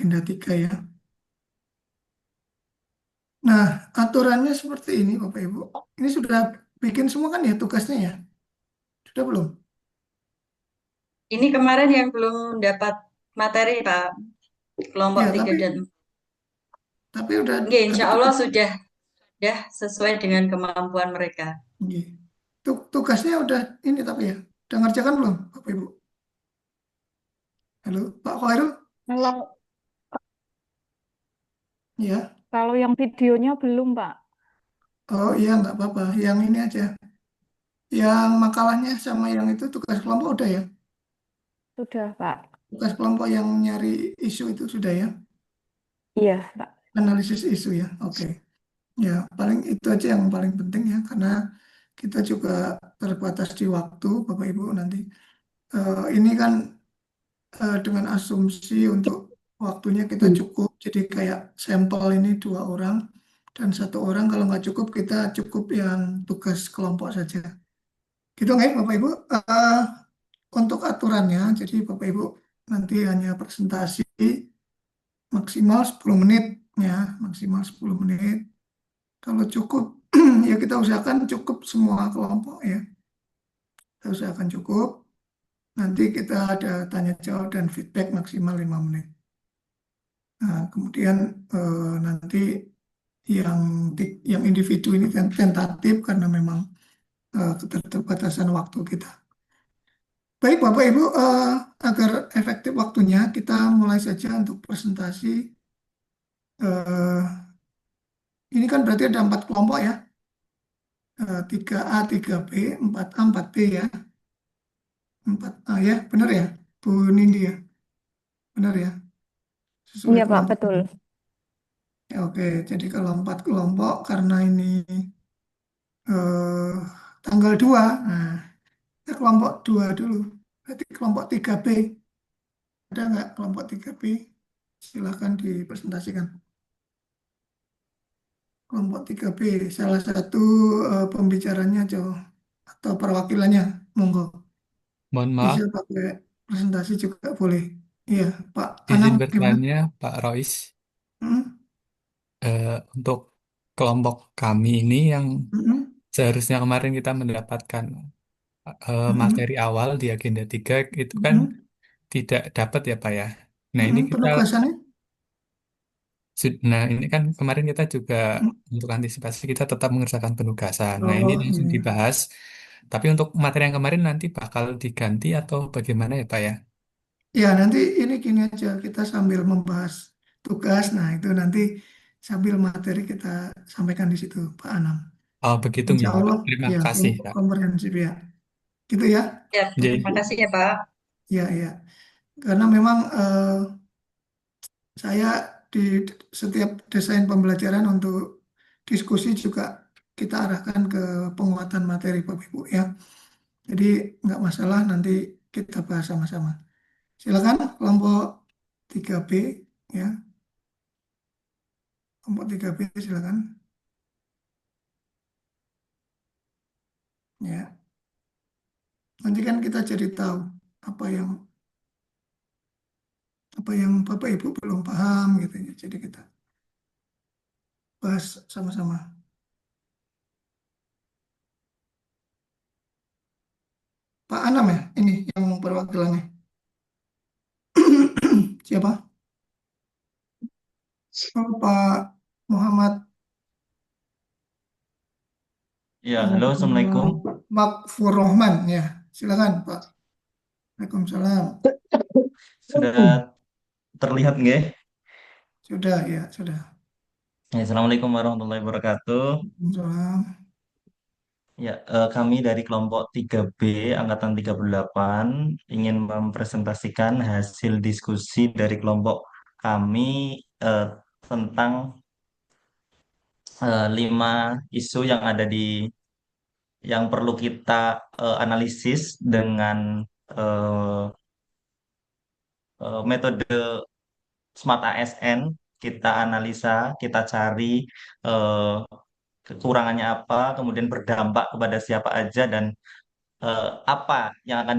agenda 3 ya. Nah, aturannya seperti ini Bapak Ibu. Ini sudah bikin semua kan ya tugasnya ya? Sudah belum? Ini kemarin yang belum dapat materi, Pak, kelompok Ya, 3 dan 4. tapi udah Nggih, insya tapi Allah sudah sesuai dengan kemampuan mereka. iya. Tugasnya udah ini tapi ya. Udah ngerjakan belum Bapak Ibu? Halo, Pak Khairul? Kalau Ya. kalau yang videonya belum, Pak. Oh iya nggak apa-apa. Yang ini aja. Yang makalahnya sama yang itu tugas kelompok udah ya. Sudah, Pak. Tugas kelompok yang nyari isu itu sudah ya. Iya, Pak. Analisis isu ya. Oke. Ya paling itu aja yang paling penting ya. Karena kita juga terbatas di waktu Bapak Ibu nanti. Ini kan dengan asumsi untuk waktunya kita cukup. Jadi kayak sampel ini 2 orang. Dan 1 orang kalau nggak cukup kita cukup yang tugas kelompok saja. Gitu nggak ya Bapak Ibu? Untuk aturannya, jadi Bapak Ibu nanti hanya presentasi maksimal 10 menit ya, maksimal 10 menit. Kalau cukup ya kita usahakan cukup semua kelompok ya. Kita usahakan cukup. Nanti kita ada tanya jawab dan feedback maksimal 5 menit. Nah, kemudian nanti yang yang individu ini kan tentatif karena memang keterbatasan waktu kita. Baik Bapak Ibu, agar efektif waktunya kita mulai saja untuk presentasi. eh, ini kan berarti ada 4 kelompok ya, 3A, 3B, 4A, 4B ya, 4A ya, benar ya, Bu Nindi ya, benar ya, sesuai Iya, Pak, kelompok. betul. Ya, oke, jadi kalau 4 kelompok karena ini eh, tanggal 2, nah kita kelompok 2 dulu, berarti kelompok 3B, ada nggak kelompok 3B? Silahkan dipresentasikan. Kelompok 3B, salah satu pembicaranya atau perwakilannya, monggo. Mohon Bisa maaf, pakai presentasi juga boleh. Iya, Pak Anam izin gimana? bertanya, Pak Rois. Hmm? Eh, untuk kelompok kami ini yang Hmm? seharusnya kemarin kita mendapatkan Hmm? materi awal di agenda 3 itu kan Hmm? tidak dapat ya, Pak ya. Nah, ini Hmm? kita Penugasannya? nah ini kan kemarin kita juga Hmm? untuk antisipasi kita tetap mengerjakan penugasan. Nah, ini Oh langsung iya. dibahas. Tapi untuk materi yang kemarin nanti bakal diganti atau bagaimana ya, Pak ya? Ya nanti ini gini aja, kita sambil membahas tugas, nah itu nanti sambil materi kita sampaikan di situ, Pak Anam. Oh, begitu Insya ya, Pak. Allah Terima ya kasih, Pak. komprehensif ya. Gitu ya. Ya, terima Jadi, kasih ya, Pak. Ya, ya. Karena memang saya di setiap desain pembelajaran untuk diskusi juga kita arahkan ke penguatan materi Bapak Ibu ya. Jadi nggak masalah nanti kita bahas sama-sama. Silakan kelompok 3B ya. Kelompok 3B silakan. Ya. Nanti kan kita jadi tahu apa yang Bapak Ibu belum paham gitu ya. Jadi kita bahas sama-sama. Pak Anam ya, ini yang perwakilannya. Siapa? Oh, Pak Muhammad Ya, halo, Assalamualaikum. Makfur Rohman ya. Silakan Pak. Waalaikumsalam. Sudah terlihat nggak? Sudah ya, sudah. Ya, Assalamualaikum warahmatullahi wabarakatuh. Waalaikumsalam. Ya, kami dari kelompok 3B Angkatan 38 ingin mempresentasikan hasil diskusi dari kelompok kami eh, tentang 5 isu yang ada yang perlu kita analisis dengan eh, metode Smart ASN. Kita analisa, kita cari eh, kekurangannya apa, kemudian berdampak kepada siapa aja dan apa yang akan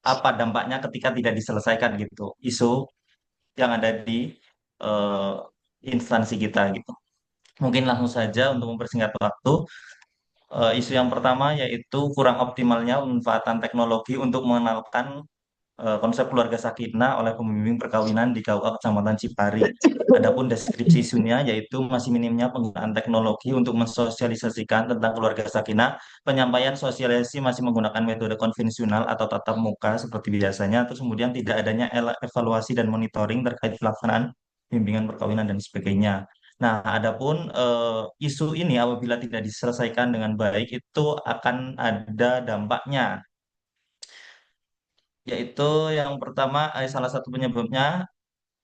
apa dampaknya ketika tidak diselesaikan gitu. Isu yang ada di eh, instansi kita gitu. Mungkin langsung saja untuk mempersingkat waktu. Isu yang pertama yaitu kurang optimalnya pemanfaatan teknologi untuk mengenalkan konsep keluarga sakinah oleh pembimbing perkawinan di KUA Kecamatan Cipari. Adapun deskripsi isunya yaitu masih minimnya penggunaan teknologi untuk mensosialisasikan tentang keluarga sakinah, penyampaian sosialisasi masih menggunakan metode konvensional atau tatap muka seperti biasanya, terus kemudian tidak adanya evaluasi dan monitoring terkait pelaksanaan bimbingan perkawinan dan sebagainya. Nah, adapun isu ini apabila tidak diselesaikan dengan baik itu akan ada dampaknya, yaitu yang pertama salah satu penyebabnya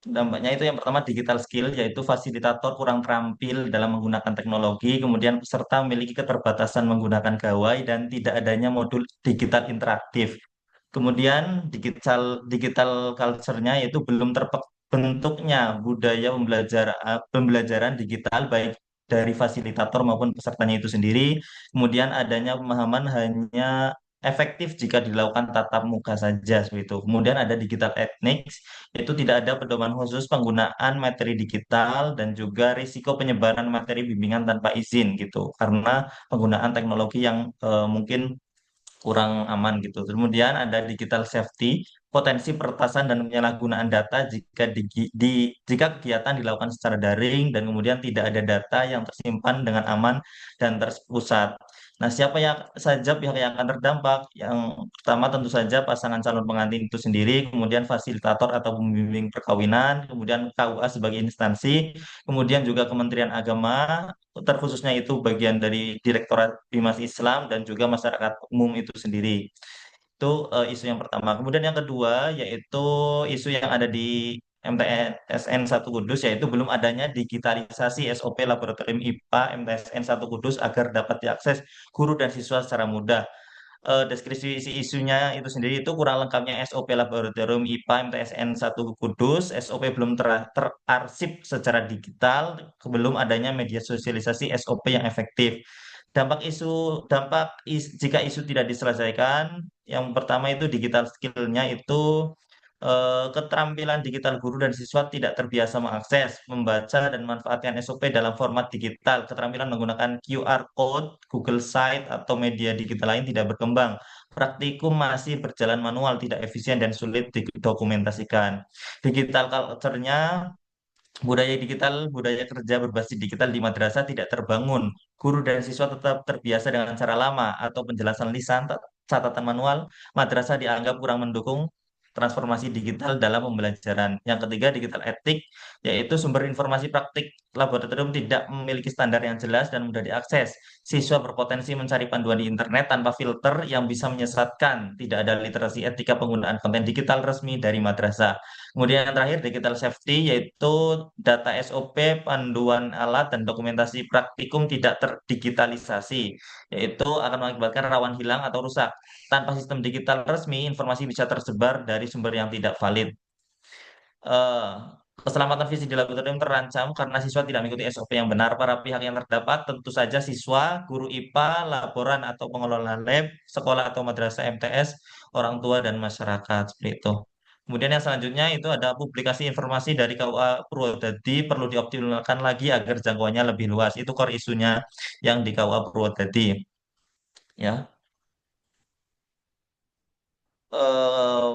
dampaknya itu yang pertama digital skill, yaitu fasilitator kurang terampil dalam menggunakan teknologi, kemudian peserta memiliki keterbatasan menggunakan gawai dan tidak adanya modul digital interaktif. Kemudian digital digital culture-nya yaitu belum terbentuknya budaya pembelajaran digital baik dari fasilitator maupun pesertanya itu sendiri. Kemudian adanya pemahaman hanya efektif jika dilakukan tatap muka saja seperti itu. Kemudian ada digital ethics, yaitu tidak ada pedoman khusus penggunaan materi digital dan juga risiko penyebaran materi bimbingan tanpa izin gitu. Karena penggunaan teknologi yang mungkin kurang aman gitu. Kemudian ada digital safety, potensi peretasan dan penyalahgunaan data jika kegiatan dilakukan secara daring dan kemudian tidak ada data yang tersimpan dengan aman dan terpusat. Nah, siapa yang saja pihak yang akan terdampak? Yang pertama tentu saja pasangan calon pengantin itu sendiri, kemudian fasilitator atau pembimbing perkawinan, kemudian KUA sebagai instansi, kemudian juga Kementerian Agama, terkhususnya itu bagian dari Direktorat Bimas Islam dan juga masyarakat umum itu sendiri. Itu isu yang pertama. Kemudian yang kedua yaitu isu yang ada di MTSN 1 Kudus, yaitu belum adanya digitalisasi SOP Laboratorium IPA MTSN 1 Kudus agar dapat diakses guru dan siswa secara mudah. Deskripsi isi isunya itu sendiri itu kurang lengkapnya SOP Laboratorium IPA MTSN 1 Kudus, SOP belum terarsip secara digital, belum adanya media sosialisasi SOP yang efektif. Jika isu tidak diselesaikan, yang pertama itu digital skill-nya itu keterampilan digital guru dan siswa tidak terbiasa mengakses, membaca dan memanfaatkan SOP dalam format digital. Keterampilan menggunakan QR code, Google Site atau media digital lain tidak berkembang. Praktikum masih berjalan manual, tidak efisien dan sulit didokumentasikan. Digital culture-nya budaya kerja berbasis digital di madrasah tidak terbangun. Guru dan siswa tetap terbiasa dengan cara lama atau penjelasan lisan, catatan manual. Madrasah dianggap kurang mendukung transformasi digital dalam pembelajaran. Yang ketiga, digital etik, yaitu sumber informasi praktik laboratorium tidak memiliki standar yang jelas dan mudah diakses. Siswa berpotensi mencari panduan di internet tanpa filter yang bisa menyesatkan. Tidak ada literasi etika penggunaan konten digital resmi dari madrasah. Kemudian yang terakhir digital safety, yaitu data SOP, panduan alat dan dokumentasi praktikum tidak terdigitalisasi, yaitu akan mengakibatkan rawan hilang atau rusak. Tanpa sistem digital resmi, informasi bisa tersebar dari sumber yang tidak valid. Eh, Keselamatan fisik di laboratorium terancam karena siswa tidak mengikuti SOP yang benar. Para pihak yang terdapat tentu saja siswa, guru IPA, laboran atau pengelola lab, sekolah atau madrasah MTS, orang tua dan masyarakat seperti itu. Kemudian yang selanjutnya itu ada publikasi informasi dari KUA Purwodadi perlu dioptimalkan lagi agar jangkauannya lebih luas. Itu core isunya yang di KUA Purwodadi. Ya,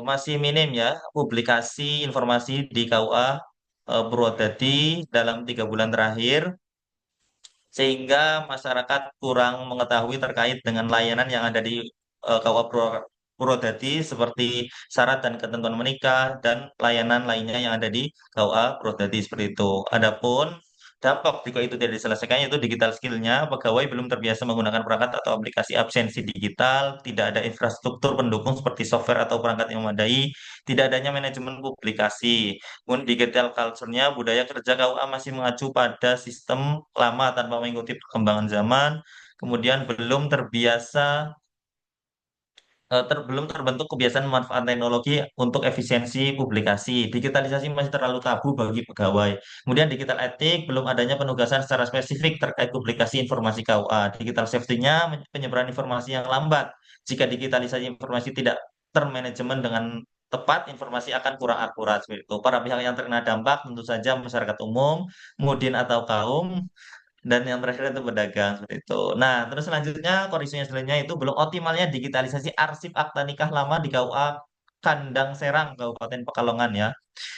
masih minim ya publikasi informasi di KUA Purwodadi dalam 3 bulan terakhir, sehingga masyarakat kurang mengetahui terkait dengan layanan yang ada di KUA Purwodadi seperti syarat dan ketentuan menikah dan layanan lainnya yang ada di KUA Purwodadi seperti itu. Adapun dampak jika itu tidak diselesaikan yaitu digital skill-nya, pegawai belum terbiasa menggunakan perangkat atau aplikasi absensi digital, tidak ada infrastruktur pendukung seperti software atau perangkat yang memadai, tidak adanya manajemen publikasi. Kemudian digital culture-nya, budaya kerja KUA masih mengacu pada sistem lama tanpa mengikuti perkembangan zaman, kemudian belum terbentuk kebiasaan memanfaatkan teknologi untuk efisiensi publikasi. Digitalisasi masih terlalu tabu bagi pegawai. Kemudian digital etik, belum adanya penugasan secara spesifik terkait publikasi informasi KUA. Digital safety-nya, penyebaran informasi yang lambat. Jika digitalisasi informasi tidak termanajemen dengan tepat, informasi akan kurang akurat seperti itu. Para pihak yang terkena dampak tentu saja masyarakat umum, mudin atau kaum, dan yang terakhir itu pedagang seperti itu. Nah, terus selanjutnya kondisinya selanjutnya itu belum optimalnya digitalisasi arsip akta nikah lama di KUA Kandang Serang, Kabupaten Pekalongan ya.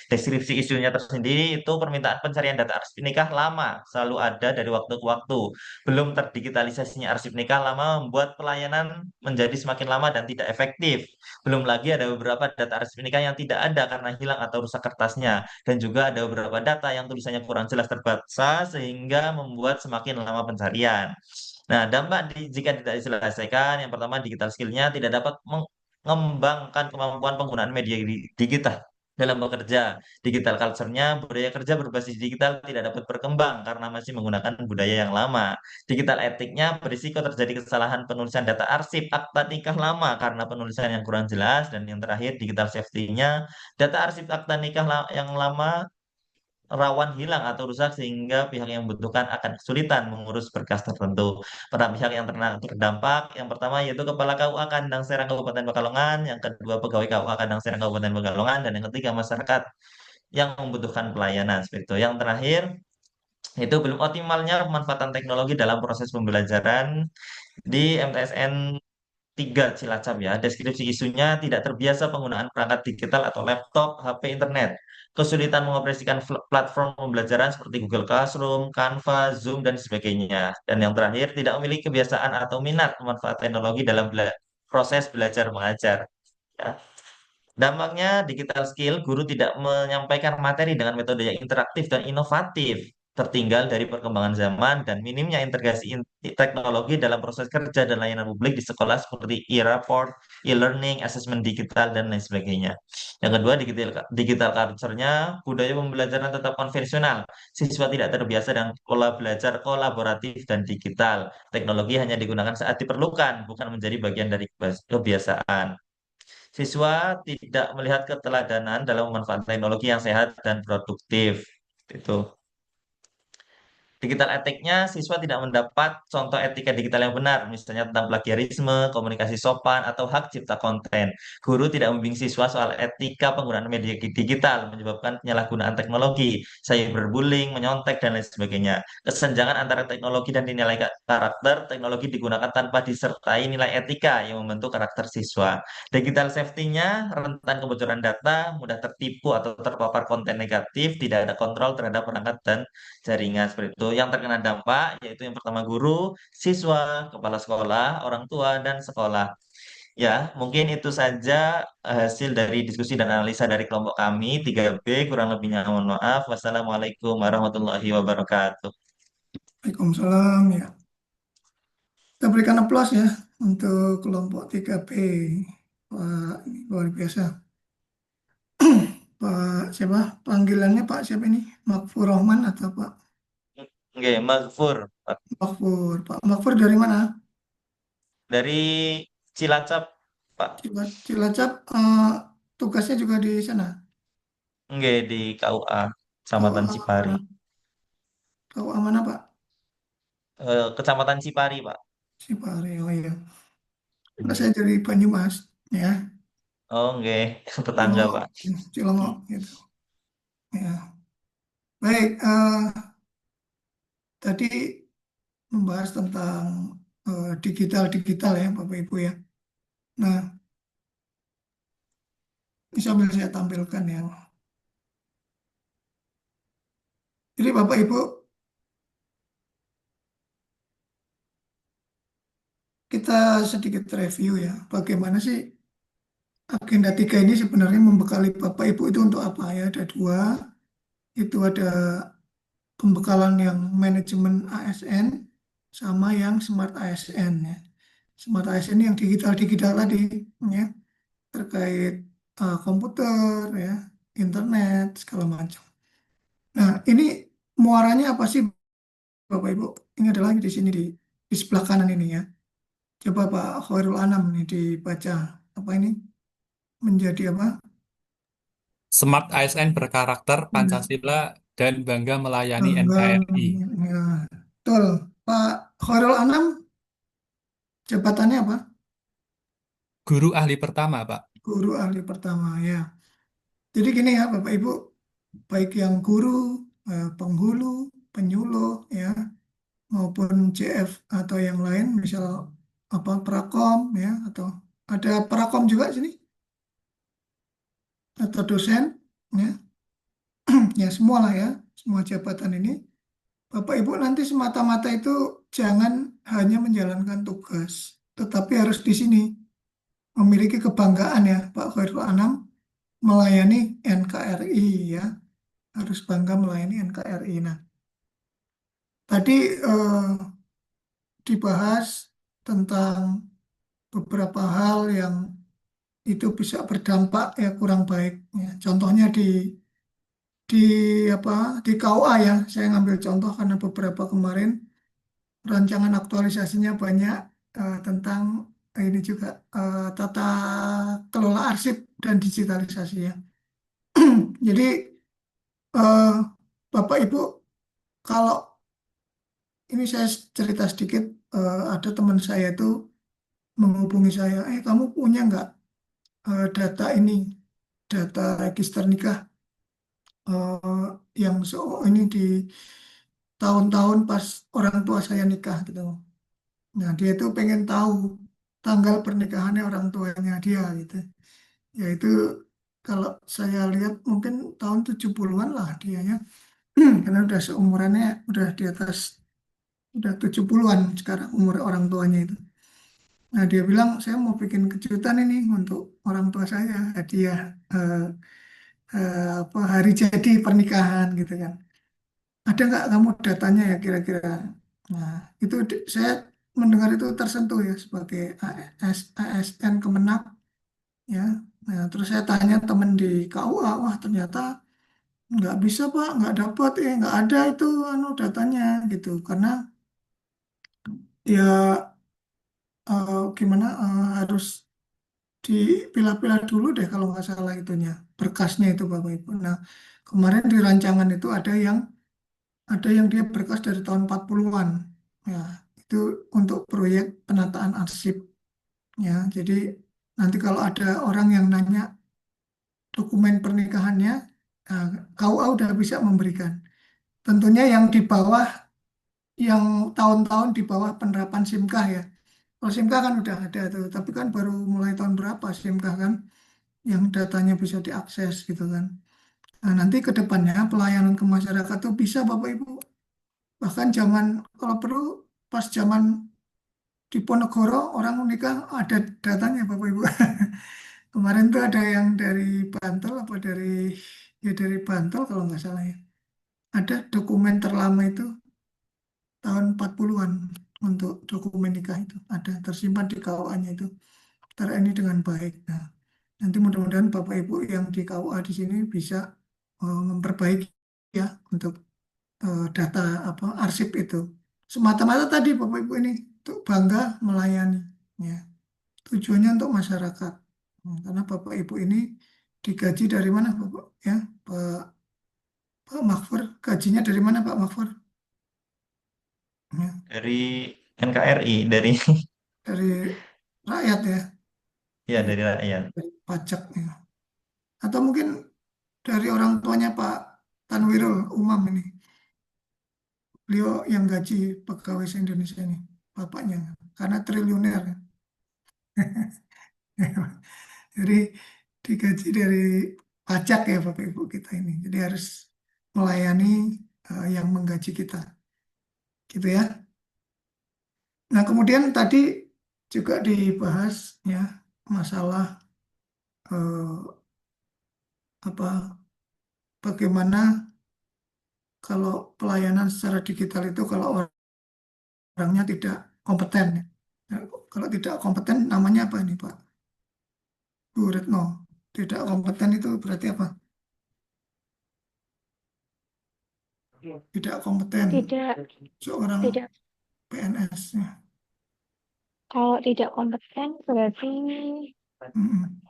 Deskripsi isunya tersendiri itu permintaan pencarian data arsip nikah lama selalu ada dari waktu ke waktu. Belum terdigitalisasinya arsip nikah lama membuat pelayanan menjadi semakin lama dan tidak efektif. Belum lagi ada beberapa data arsip nikah yang tidak ada karena hilang atau rusak kertasnya. Dan juga ada beberapa data yang tulisannya kurang jelas terbaca sehingga membuat semakin lama pencarian. Nah, jika tidak diselesaikan, yang pertama digital skill-nya tidak dapat mengembangkan kemampuan penggunaan media digital dalam bekerja. Digital culture-nya, budaya kerja berbasis digital tidak dapat berkembang karena masih menggunakan budaya yang lama. Digital etiknya berisiko terjadi kesalahan penulisan data arsip akta nikah lama karena penulisan yang kurang jelas. Dan yang terakhir, digital safety-nya, data arsip akta nikah yang lama rawan hilang atau rusak sehingga pihak yang membutuhkan akan kesulitan mengurus berkas tertentu. Para pihak yang terdampak, yang pertama yaitu Kepala KUA Kandang Serang Kabupaten Pekalongan, yang kedua pegawai KUA Kandang Serang Kabupaten Pekalongan, dan yang ketiga masyarakat yang membutuhkan pelayanan seperti itu. Yang terakhir, itu belum optimalnya pemanfaatan teknologi dalam proses pembelajaran di MTSN 3 Cilacap ya. Deskripsi isunya tidak terbiasa penggunaan perangkat digital atau laptop, HP, internet. Kesulitan mengoperasikan platform pembelajaran seperti Google Classroom, Canva, Zoom, dan sebagainya. Dan yang terakhir, tidak memiliki kebiasaan atau minat memanfaat teknologi dalam proses belajar mengajar. Ya. Dampaknya digital skill, guru tidak menyampaikan materi dengan metode yang interaktif dan inovatif, tertinggal dari perkembangan zaman dan minimnya integrasi teknologi dalam proses kerja dan layanan publik di sekolah seperti e-report, e-learning, asesmen digital, dan lain sebagainya. Yang kedua, digital culture-nya, budaya pembelajaran tetap konvensional. Siswa tidak terbiasa dengan pola belajar kolaboratif dan digital. Teknologi hanya digunakan saat diperlukan, bukan menjadi bagian dari kebiasaan. Siswa tidak melihat keteladanan dalam memanfaatkan teknologi yang sehat dan produktif. Itu. Digital etiknya, siswa tidak mendapat contoh etika digital yang benar, misalnya tentang plagiarisme, komunikasi sopan, atau hak cipta konten. Guru tidak membimbing siswa soal etika penggunaan media digital, menyebabkan penyalahgunaan teknologi, cyberbullying, menyontek, dan lain sebagainya. Kesenjangan antara teknologi dan nilai karakter, teknologi digunakan tanpa disertai nilai etika yang membentuk karakter siswa. Digital safety-nya, rentan kebocoran data, mudah tertipu atau terpapar konten negatif, tidak ada kontrol terhadap perangkat dan jaringan seperti itu. Yang terkena dampak yaitu yang pertama guru, siswa, kepala sekolah, orang tua, dan sekolah. Ya, mungkin itu saja hasil dari diskusi dan analisa dari kelompok kami 3B. Kurang lebihnya mohon maaf. Wassalamualaikum warahmatullahi wabarakatuh. Waalaikumsalam ya. Kita berikan aplaus ya untuk kelompok 3B. Wah, ini luar biasa. Pak siapa? Panggilannya Pak siapa ini? Makfur Rahman atau Pak Oke, Mazfur Makfur? Pak Makfur dari mana? dari Cilacap, Pak. Cilacap, tugasnya juga di sana. Oke, di KUA, Tahu Kecamatan Cipari. tahu mana Pak? Kecamatan Cipari, Pak. Cipari, oh iya. Nah, saya dari Banyumas, ya. Oh, oke. Tetangga, Pak. Cilongok, gitu. Ya. Baik, tadi membahas tentang digital ya, Bapak Ibu ya. Nah, ini sambil saya tampilkan ya. Jadi Bapak Ibu, kita sedikit review ya, bagaimana sih agenda 3 ini sebenarnya membekali Bapak Ibu itu untuk apa ya? Ada dua, itu ada pembekalan yang manajemen ASN sama yang smart ASN ya. Smart ASN yang digital-digital tadi ya, terkait komputer ya, internet segala macam. Nah, ini muaranya apa sih Bapak Ibu? Ini adalah di sini di sebelah kanan ini ya. Coba Pak Khairul Anam nih dibaca apa ini menjadi apa? Smart ASN berkarakter Ya, Pancasila dan bangga melayani bangga, NKRI. ya, betul. Pak Khairul Anam jabatannya apa? Guru ahli pertama, Pak. Guru ahli pertama ya. Jadi gini ya Bapak Ibu, baik yang guru, penghulu, penyuluh ya, maupun CF atau yang lain, misal apa prakom ya, atau ada prakom juga sini atau dosen ya, ya semua lah ya, semua jabatan ini. Bapak Ibu nanti semata-mata itu jangan hanya menjalankan tugas, tetapi harus di sini memiliki kebanggaan ya Pak Khairul Anam melayani NKRI ya, harus bangga melayani NKRI. Nah, tadi dibahas tentang beberapa hal yang itu bisa berdampak ya kurang baik ya. Contohnya di apa di KUA ya, saya ngambil contoh karena beberapa kemarin rancangan aktualisasinya banyak tentang ini juga tata kelola arsip dan digitalisasi ya. Jadi eh, Bapak Ibu, kalau ini saya cerita sedikit, ada teman saya itu menghubungi saya, kamu punya nggak data ini, data register nikah yang ini di tahun-tahun pas orang tua saya nikah gitu. Nah, dia itu pengen tahu tanggal pernikahannya orang tuanya dia gitu. Yaitu kalau saya lihat mungkin tahun 70-an lah dianya. Karena udah seumurannya udah di atas udah 70-an sekarang umur orang tuanya itu. Nah, dia bilang saya mau bikin kejutan ini untuk orang tua saya, hadiah eh, apa hari jadi pernikahan gitu kan. Ada nggak kamu datanya ya kira-kira? Nah, itu saya mendengar itu tersentuh ya sebagai ASN Kemenak ya. Nah, terus saya tanya temen di KUA, wah ternyata nggak bisa Pak, nggak dapat, nggak ada itu anu datanya gitu. Karena ya gimana harus dipilah-pilah dulu deh kalau nggak salah itunya berkasnya itu Bapak Ibu. Nah, kemarin di rancangan itu ada yang dia berkas dari tahun 40-an. Ya, itu untuk proyek penataan arsip. Ya, jadi nanti kalau ada orang yang nanya dokumen pernikahannya, nah, KUA udah bisa memberikan. Tentunya yang di bawah, yang tahun-tahun di bawah penerapan SIMKAH ya. Kalau SIMKAH kan udah ada tuh, tapi kan baru mulai tahun berapa SIMKAH kan, yang datanya bisa diakses gitu kan. Nah, nanti ke depannya pelayanan ke masyarakat tuh bisa Bapak Ibu. Bahkan zaman kalau perlu pas zaman di Ponegoro orang nikah ada datanya Bapak Ibu. Kemarin tuh ada yang dari Bantul apa dari Bantul kalau nggak salah ya. Ada dokumen terlama itu tahun 40-an untuk dokumen nikah itu ada tersimpan di KUA-nya itu terini dengan baik. Nah, nanti mudah-mudahan Bapak Ibu yang di KUA di sini bisa memperbaiki ya untuk data apa arsip itu. Semata-mata tadi Bapak Ibu ini untuk bangga melayani ya. Tujuannya untuk masyarakat. Karena Bapak Ibu ini digaji dari mana Bapak ya? Pak Mahfur, gajinya dari mana Pak Mahfur? Ya, Dari NKRI, dari dari rakyat ya, ya dari dari rakyat. pajak ya. Atau mungkin dari orang tuanya Pak Tanwirul Umam ini. Beliau yang gaji pegawai se-Indonesia ini, bapaknya. Karena triliuner. Jadi digaji dari pajak ya Bapak Ibu kita ini. Jadi harus melayani yang menggaji kita. Gitu ya. Nah, kemudian tadi juga dibahas ya masalah apa bagaimana kalau pelayanan secara digital itu kalau orangnya tidak kompeten. Ya. Nah, kalau tidak kompeten namanya apa ini Pak Bu Retno? Tidak kompeten itu berarti apa? Tidak kompeten Tidak, seorang tidak. PNS. Ya. Kalau tidak kompeten berarti Mm-mm.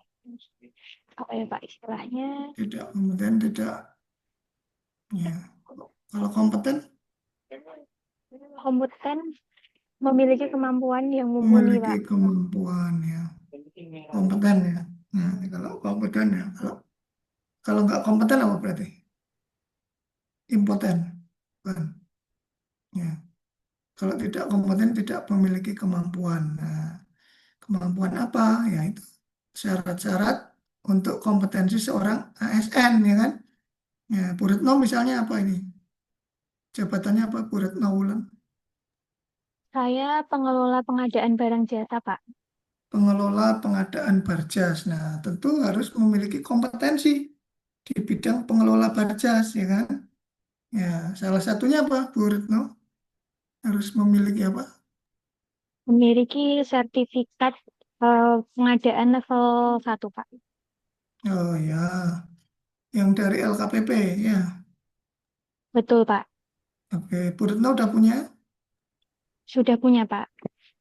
apa ya Pak istilahnya? Tidak kompeten, tidak ya. Kalau kompeten Kompeten memiliki kemampuan yang mumpuni memiliki Pak. kemampuan ya, kompeten ya. Nah, ini kalau kompeten ya. Kalau nggak kompeten apa berarti? Impoten. Bukan. Ya. Kalau tidak kompeten, tidak memiliki kemampuan. Nah, kemampuan apa? Ya itu syarat-syarat untuk kompetensi seorang ASN, ya kan? Ya, Bu Retno misalnya apa ini? Jabatannya apa, Bu Retno Wulan? Saya pengelola pengadaan barang jasa, Pak. Pengelola pengadaan Barjas. Nah, tentu harus memiliki kompetensi di bidang pengelola Barjas, ya kan? Ya, salah satunya apa, Bu Retno? Harus memiliki apa? Memiliki sertifikat pengadaan level 1, Pak. Oh ya, yang dari LKPP, ya. Betul, Pak. Oke, Bu Retno udah punya? Sudah punya, Pak.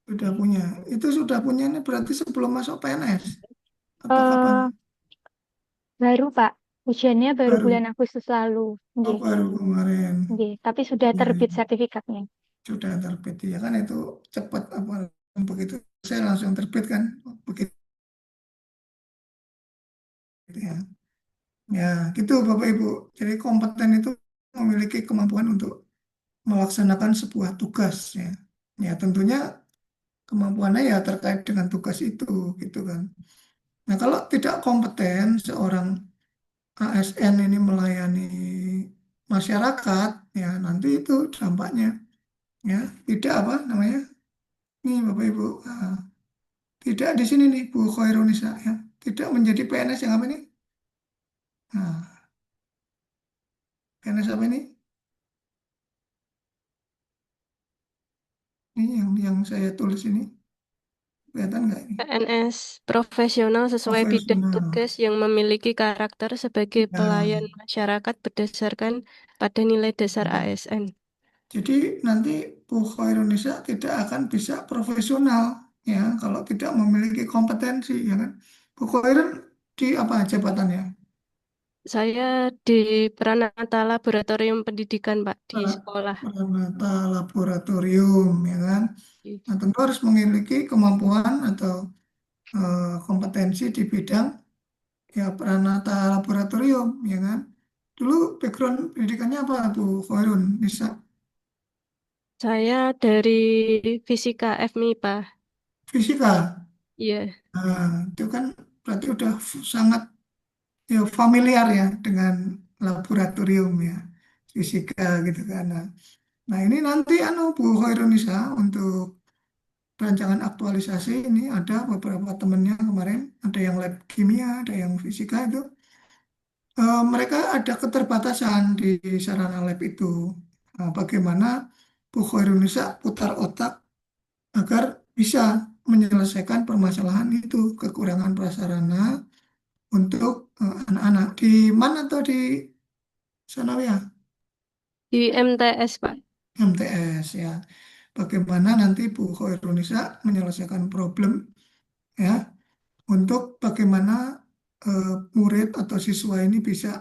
Sudah punya. Itu sudah punya ini berarti sebelum masuk PNS atau kapan? Eh, Baru, Pak. Ujiannya baru bulan Baru. Agustus lalu. Oh, Nggih, baru kemarin. nggih. Tapi sudah Ya, terbit sertifikatnya. sudah terbit ya kan itu cepat apa begitu saya langsung terbit kan begitu ya. Ya, gitu Bapak Ibu. Jadi kompeten itu memiliki kemampuan untuk melaksanakan sebuah tugas ya. Ya, tentunya kemampuannya ya terkait dengan tugas itu gitu kan. Nah, kalau tidak kompeten seorang ASN ini melayani masyarakat ya nanti itu dampaknya ya tidak apa namanya nih Bapak Ibu tidak di sini nih Bu Khairunisa ya tidak menjadi PNS yang apa ini nah PNS apa ini yang saya tulis ini kelihatan nggak ini PNS profesional sesuai bidang profesional tugas yang memiliki karakter sebagai pelayan ya masyarakat berdasarkan pada nilai dasar ASN. jadi nanti Bu Khairunisa tidak akan bisa profesional ya kalau tidak memiliki kompetensi ya kan Bu Khairun di apa jabatannya Saya di Pranata Laboratorium Pendidikan, Pak, di sekolah. Pranata Laboratorium ya kan. Nah, tentu harus memiliki kemampuan atau kompetensi di bidang ya Pranata Laboratorium ya kan. Dulu background pendidikannya apa Bu Khairun? Bisa Saya dari Fisika FMIPA. fisika. Iya, Nah, itu kan berarti udah sangat ya familiar ya dengan laboratorium ya fisika gitu kan. Nah, ini nanti anu Bu Khairunisa untuk rancangan aktualisasi ini ada beberapa temennya kemarin, ada yang lab kimia, ada yang fisika itu. Mereka ada keterbatasan di sarana lab itu. Nah, bagaimana Bu Khairunisa putar otak agar bisa menyelesaikan permasalahan itu, kekurangan prasarana untuk anak-anak. Di mana atau di Sanawiyah? di MTS, Pak. MTS ya. Bagaimana nanti Bu Khairunisa menyelesaikan problem ya untuk bagaimana eh, murid atau siswa ini bisa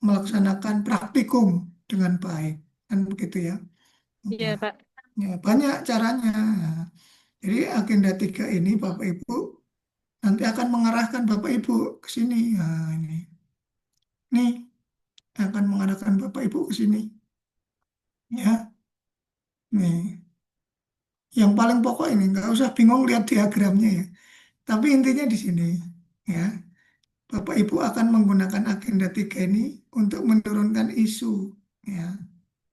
melaksanakan praktikum dengan baik kan begitu ya. Iya, Ya, Pak. ya, banyak caranya. Jadi agenda 3 ini Bapak Ibu nanti akan mengarahkan Bapak Ibu ke sini. Nah, ini akan mengarahkan Bapak Ibu ke sini. Ya, nih yang paling pokok ini nggak usah bingung lihat diagramnya ya. Tapi intinya di sini ya. Bapak Ibu akan menggunakan agenda 3 ini untuk menurunkan isu ya,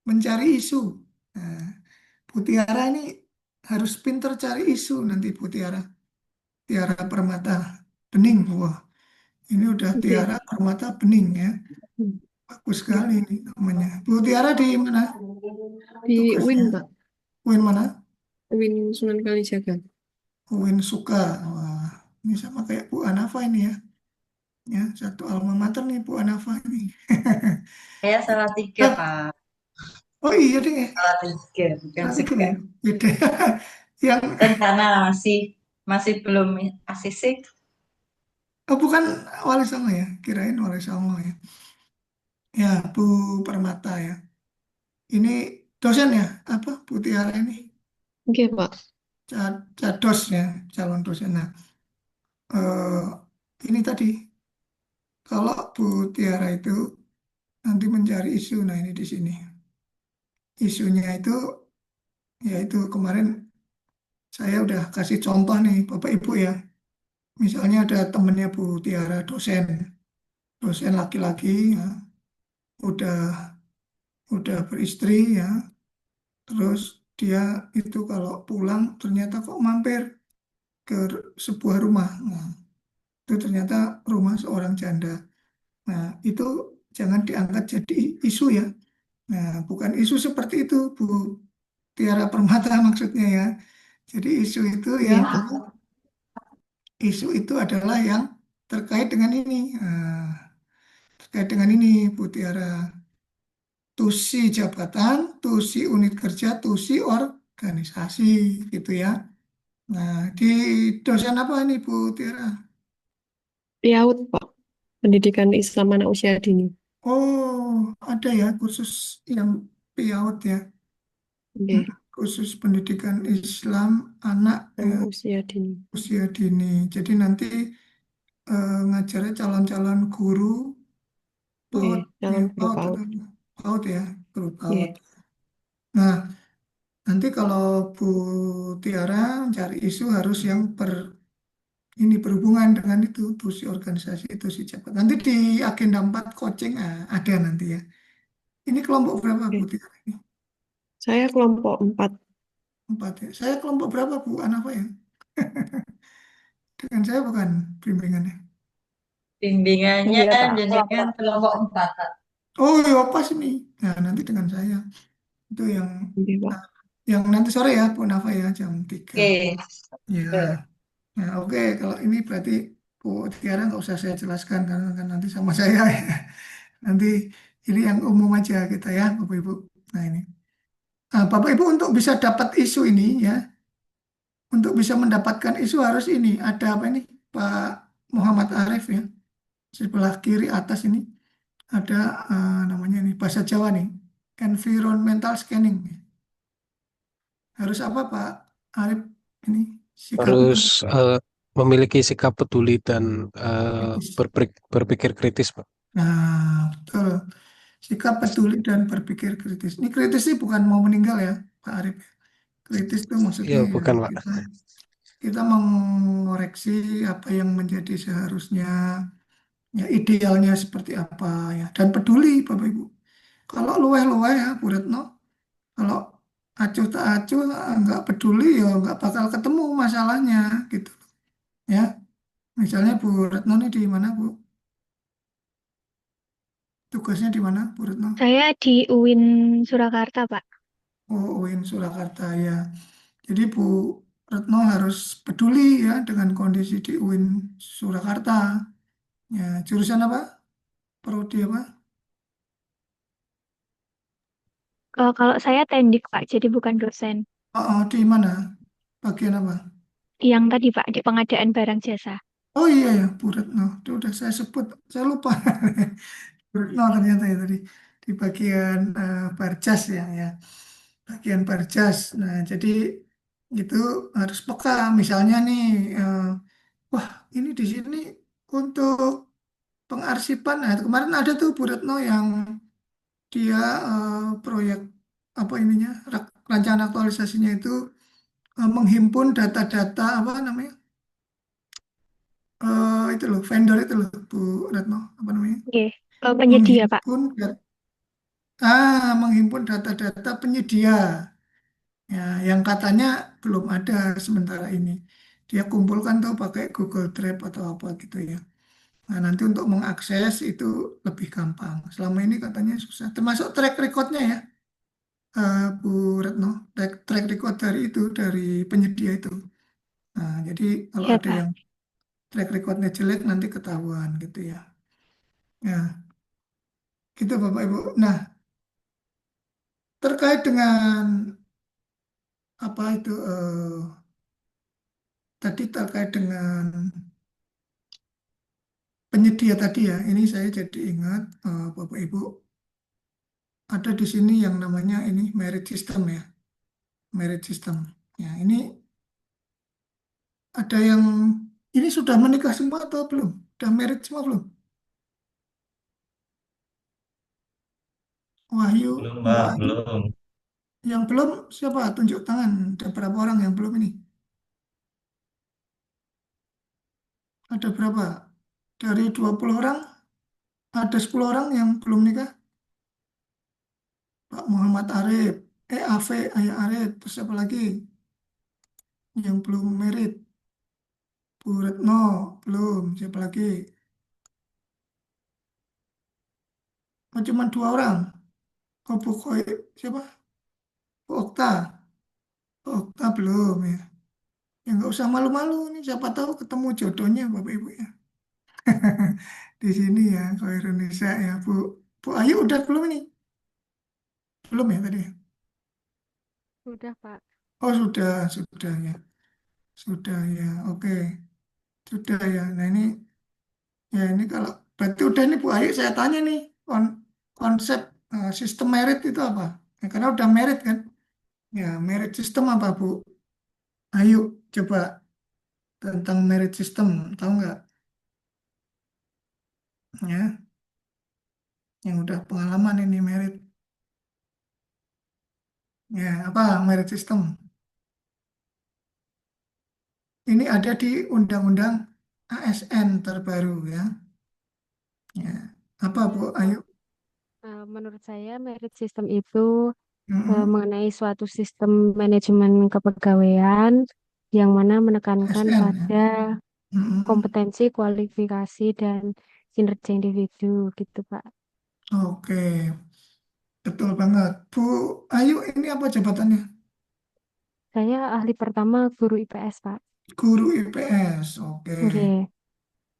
mencari isu. Nah, Bu Tiara ini harus pinter cari isu nanti Bu Tiara. Tiara Permata Bening. Wah, ini udah Oke. Tiara Permata Bening ya. Bagus sekali ini namanya. Bu Tiara di mana Di tugasnya? UIN, Pak. UIN mana? UIN Sunan Kalijaga. UIN Suka. Wah, ini sama kayak Bu Anafa ini ya. Ya, satu alma mater nih Bu Anafa ini. Saya salah tiga, Ah, Pak. oh iya deh, Salah tiga, bukan salah tiga seka. ya. Beda. Yang, Rencana masih belum ACC. oh bukan Wali Songo ya. Kirain Wali Songo ya. Ya, Bu Permata ya. Ini dosen ya? Apa Bu Tiara ini? Oke, Pak. Cados ya, calon dosen. Nah, eh, ini tadi kalau Bu Tiara itu nanti mencari isu, nah ini di sini isunya itu yaitu kemarin saya udah kasih contoh nih Bapak Ibu ya. Misalnya ada temennya Bu Tiara dosen laki-laki ya, udah beristri ya, terus dia itu kalau pulang ternyata kok mampir ke sebuah rumah. Nah, itu ternyata rumah seorang janda. Nah, itu jangan diangkat jadi isu ya. Nah, bukan isu seperti itu, Bu Tiara Permata maksudnya ya. Jadi Iya, Pak. isu itu adalah yang terkait dengan ini. Nah, terkait dengan ini, Bu Tiara. Tusi jabatan, tusi unit kerja, tusi organisasi gitu ya. Nah, di dosen apa nih Bu Tiara? PIAUD, Pak. Pendidikan Islam Anak Usia Dini. Oh, ada ya khusus yang PIAUD ya. Hmm, Oke, khusus pendidikan Islam anak Anak Usia Dini. usia dini. Jadi nanti ngajarnya calon-calon guru Oke, PAUD ya, calon guru PAUD PAUD. atau PAUD ya, guru PAUD. Oke, Nah, nanti kalau Bu Tiara cari isu harus yang ini berhubungan dengan itu, tusi organisasi itu si cepat. Nanti di agenda 4 coaching ada nanti ya. Ini kelompok berapa Bu oke. Tiara ini? Saya kelompok 4. 4 ya. Saya kelompok berapa Bu Anafa ya? Dengan saya bukan bimbingannya. Bimbingannya Iya, Pak. jenengan kelompok 4. Oh iya pas ini. Nah nanti dengan saya itu Oke, Pak. ah, yang nanti sore ya Bu Nafa ya jam 3. Oke. Ya, nah oke kalau ini berarti Bu Tiara nggak usah saya jelaskan karena kan nanti sama saya ya. Nanti ini yang umum aja kita ya Bapak Ibu. Nah ini. Nah, Bapak Ibu untuk bisa dapat isu ini ya, untuk bisa mendapatkan isu harus ini ada apa ini Pak Muhammad Arif ya, sebelah kiri atas ini ada namanya ini bahasa Jawa nih, environmental scanning. Harus apa Pak Arif ini sikap Harus memiliki sikap peduli dan kritis. berpikir kritis, Pak. Nah, betul. Sikap peduli dan berpikir kritis. Ini kritis sih bukan mau meninggal ya Pak Arif. Kritis itu Iya, maksudnya ya bukan, Pak. kita mengoreksi apa yang menjadi seharusnya, ya idealnya seperti apa ya, dan peduli Bapak Ibu. Kalau luweh-luweh ya Bu Retno, kalau acuh tak acuh nggak peduli ya nggak bakal ketemu masalahnya gitu ya. Misalnya Bu Retno ini di mana Bu? Tugasnya di mana Bu Retno? Saya di UIN Surakarta, Pak. Oh, UIN Surakarta ya. Jadi Bu Retno harus peduli ya dengan kondisi di UIN Surakarta. Ya, jurusan apa? Prodi apa? Kalau saya tendik, Pak, jadi bukan dosen. Oh, di mana? Bagian apa? Yang tadi, Pak, di pengadaan barang jasa. Oh iya ya, Bu Retno. Itu udah saya sebut, saya lupa. Bu Retno ternyata ya tadi di bagian Barjas ya, ya. Bagian Barjas. Nah, jadi itu harus peka. Misalnya nih, wah ini di sini untuk pengarsipan. Nah, kemarin ada tuh Bu Retno yang dia proyek apa ininya, rancangan aktualisasinya itu menghimpun data-data apa namanya? Itu loh, vendor itu loh, Bu Retno, apa namanya? Oke. Penyedia, Pak. Menghimpun menghimpun data-data penyedia, ya, yang katanya belum ada sementara ini. Dia kumpulkan tuh pakai Google Drive atau apa gitu ya. Nah, nanti untuk mengakses itu lebih gampang. Selama ini katanya susah. Termasuk track recordnya ya, Bu Retno, track record dari itu, dari penyedia itu. Nah, jadi kalau Ya, ada Pak. yang track recordnya jelek nanti ketahuan gitu ya. Ya, gitu Bapak Ibu. Nah, terkait dengan apa itu tadi terkait dengan penyedia tadi ya, ini saya jadi ingat Bapak Ibu ada di sini yang namanya ini merit system ya, merit system. Ya, ini ada yang ini sudah menikah semua atau belum? Udah merit semua belum? Wahyu, Belum, Bu Mbak, Ayu. belum. Yang belum siapa? Tunjuk tangan. Ada berapa orang yang belum ini? Ada berapa? Dari 20 orang, ada 10 orang yang belum nikah. Pak Muhammad Arif, Ayah Arif, terus siapa lagi yang belum merit? Bu Retno, belum. Siapa lagi? Oh, cuma 2 orang. Oh, Bu Koi, siapa? Bu Okta. Bu Okta belum ya. Ya nggak usah malu-malu nih. Siapa tahu ketemu jodohnya Bapak Ibu ya. Di sini ya, kalau Indonesia ya. Bu Ayu udah belum ini? Belum ya tadi? Sudah, Pak. Oh sudah ya. Sudah ya, oke. Sudah ya. Nah ini kalau berarti udah nih Bu Ayu saya tanya nih konsep sistem merit itu apa? Ya, karena udah merit kan? Ya merit system apa Bu Ayu? Coba tentang merit system tahu nggak? Ya, yang udah pengalaman ini merit. Ya apa merit system? Ini ada di Undang-Undang ASN terbaru ya. Ya apa Bu Ayu? Menurut saya merit system itu Mm-mm. mengenai suatu sistem manajemen kepegawaian yang mana menekankan ASN ya. pada Mm-mm. kompetensi, kualifikasi, dan kinerja individu gitu, Pak. Oke, betul banget. Bu Ayu ini apa jabatannya? Saya ahli pertama guru IPS, Pak. Guru IPS. Oke, Oke.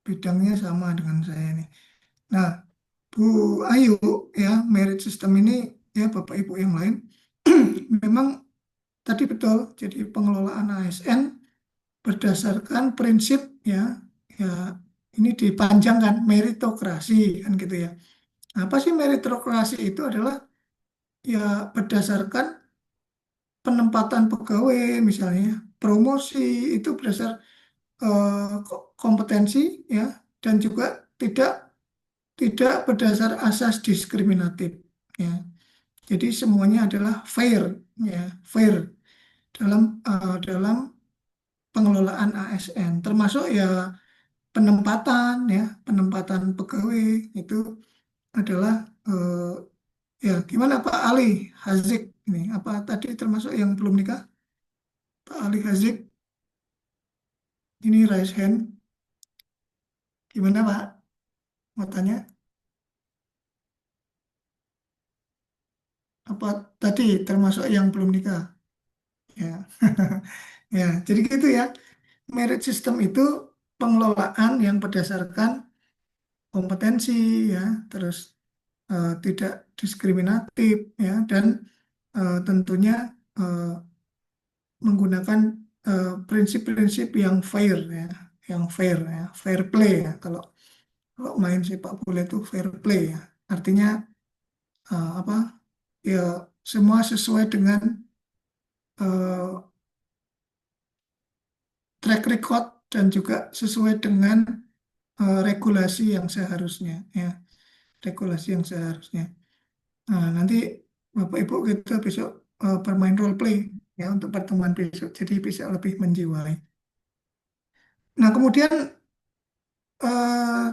bidangnya sama dengan saya ini. Nah, Bu Ayu ya, merit system ini ya Bapak Ibu yang lain memang tadi betul. Jadi pengelolaan ASN berdasarkan prinsip ya ini dipanjangkan meritokrasi kan gitu ya. Apa sih meritokrasi itu adalah ya berdasarkan penempatan pegawai misalnya promosi itu berdasar kompetensi ya dan juga tidak tidak berdasar asas diskriminatif ya. Jadi semuanya adalah fair ya, fair dalam pengelolaan ASN termasuk ya penempatan pegawai itu adalah ya gimana Pak Ali Hazik ini apa tadi termasuk yang belum nikah Pak Ali Hazik ini raise hand gimana Pak mau tanya apa tadi termasuk yang belum nikah ya ya jadi gitu ya merit system itu pengelolaan yang berdasarkan kompetensi ya terus tidak diskriminatif ya dan tentunya eh, menggunakan prinsip-prinsip yang fair ya fair play ya kalau kalau main sepak bola itu fair play ya artinya apa ya semua sesuai dengan eh, track record dan juga sesuai dengan regulasi yang seharusnya ya regulasi yang seharusnya. Nah, nanti Bapak Ibu kita besok bermain role play ya untuk pertemuan besok jadi bisa lebih menjiwai. Nah kemudian eh,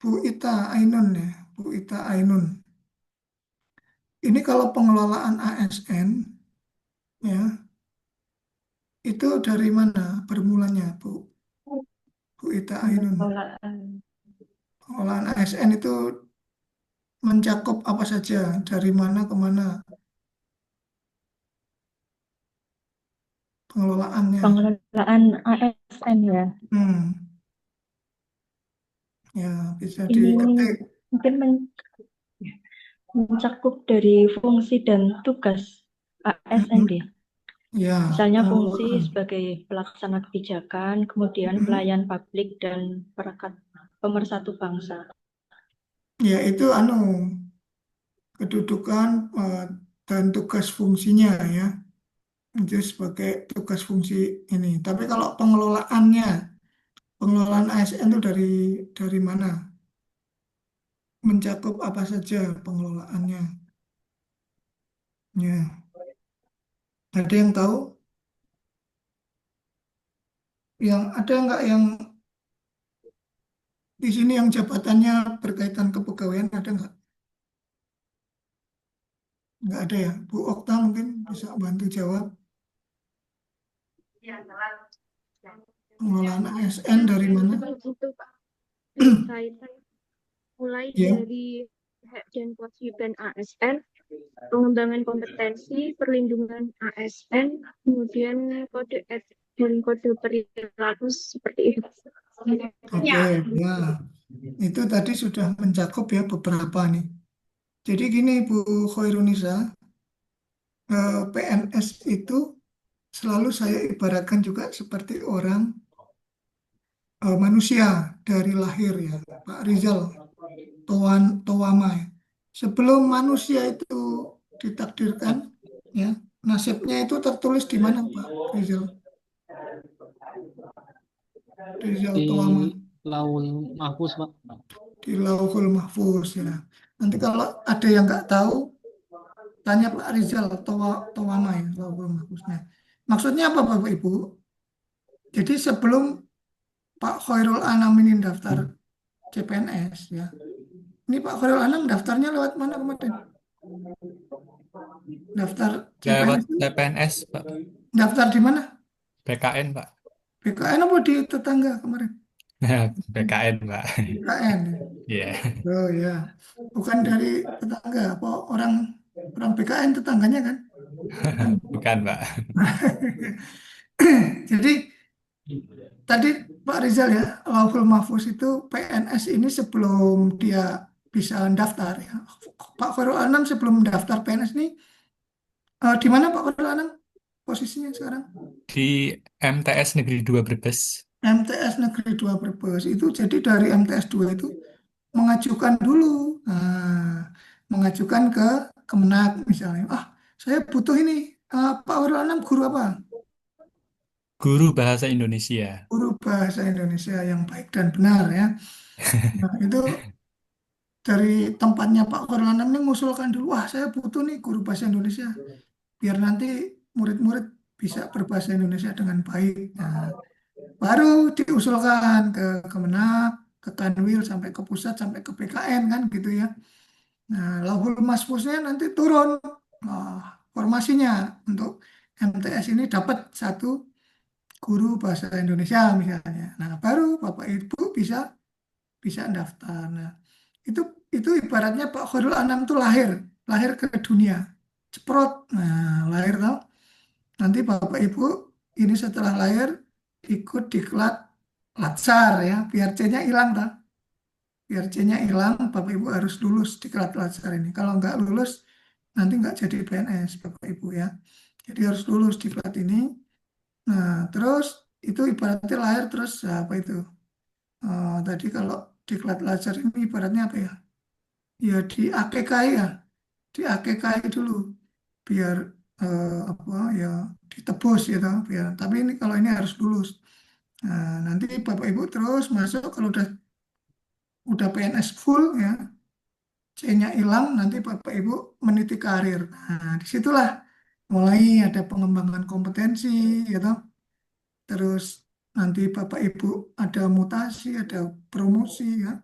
Bu Ita Ainun ya Bu Ita Ainun ini kalau pengelolaan ASN ya itu dari mana bermulanya Bu Ita Ainun? Pengelolaan ASN itu mencakup apa saja, dari mana ke mana pengelolaannya. Pengelolaan ASN ya. Hmm, ya bisa Ini diketik. mungkin mencakup dari fungsi dan tugas ASN Hmm, ya. ya Misalnya fungsi pengelolaan. sebagai pelaksana kebijakan, kemudian Hmm, pelayan publik dan pemersatu bangsa. ya itu kedudukan dan tugas fungsinya ya. Itu sebagai tugas fungsi ini. Tapi kalau pengelolaannya Pengelolaan ASN itu dari mana? Mencakup apa saja pengelolaannya? Ya, ada yang tahu? Yang ada nggak yang di sini yang jabatannya berkaitan kepegawaian ada nggak? Nggak ada ya. Bu Okta mungkin bisa bantu jawab. Pengelolaan ASN dari mana? Itu Pak, berkaitan mulai Ya, dari hak dan kewajiban ASN, pengembangan kompetensi, perlindungan ASN, kemudian kode etik dan kode perilaku seperti itu. oke. Ya, itu tadi sudah mencakup ya beberapa nih. Jadi gini Bu Khairunisa, PNS itu selalu saya ibaratkan juga seperti orang manusia dari lahir ya, Pak Rizal Towama. Ya. Sebelum manusia itu ditakdirkan, ya nasibnya itu tertulis di mana Pak Rizal? Rizal Di Towama Laul Mahfuz, Pak. di Lauhul Mahfuz ya. Nanti kalau ada yang nggak tahu, tanya Pak Rizal Towama ya, Lauhul Mahfuznya. Maksudnya apa Bapak Ibu? Jadi sebelum Pak Khairul Anam ini daftar CPNS ya. Ini Pak Khairul Anam daftarnya lewat mana kemarin? Daftar Lewat CPNS ini CPNS, Pak. daftar di mana? BKN, Pak. BKN apa di tetangga kemarin? BKN, Pak. BKN. Iya. Oh ya, bukan dari tetangga. Apa orang orang BKN tetangganya kan? Bukan, Pak. Jadi tadi Pak Rizal ya, Lauhul Mahfuz itu PNS ini sebelum dia bisa daftar ya. Pak Khairul Anam sebelum daftar PNS ini di mana Pak Khairul Anam posisinya sekarang? Di MTS Negeri 2 Brebes. MTS Negeri 2 Brebes itu jadi dari MTS 2 itu mengajukan dulu. Nah, mengajukan ke Kemenak misalnya. Ah, saya butuh ini. Pak Khairul Anam guru apa? Guru Bahasa Indonesia. Guru Bahasa Indonesia yang baik dan benar ya. Nah, itu dari tempatnya Pak Khairul Anam ini mengusulkan dulu, wah saya butuh nih guru bahasa Indonesia biar nanti murid-murid bisa berbahasa Indonesia dengan baik. Nah, baru diusulkan ke Kemenak, ke Kanwil sampai ke pusat sampai ke PKN kan gitu ya. Nah, Lauhul Mahfuznya nanti turun formasinya untuk MTS ini dapat satu guru bahasa Indonesia misalnya. Nah, baru Bapak Ibu bisa bisa daftar. Nah, itu itu ibaratnya Pak Khairul Anam itu lahir ke dunia. Ceprot. Nah, lahir tau. Nanti Bapak Ibu ini setelah lahir ikut diklat Latsar ya, biar C-nya hilang tau. Biar C-nya hilang, Bapak Ibu harus lulus diklat Latsar ini. Kalau nggak lulus, nanti nggak jadi PNS Bapak Ibu ya. Jadi harus lulus diklat ini. Nah, terus itu ibaratnya lahir terus apa itu? Tadi kalau diklat Latsar ini ibaratnya apa ya? Ya di AKK ya, di AKK dulu biar apa ya ditebus gitu biar. Tapi ini kalau ini harus lulus. Nah, nanti Bapak Ibu terus masuk kalau udah PNS full ya, C-nya hilang, nanti Bapak Ibu meniti karir. Nah, disitulah mulai ada pengembangan kompetensi gitu. Terus nanti Bapak Ibu ada mutasi, ada promosi ya.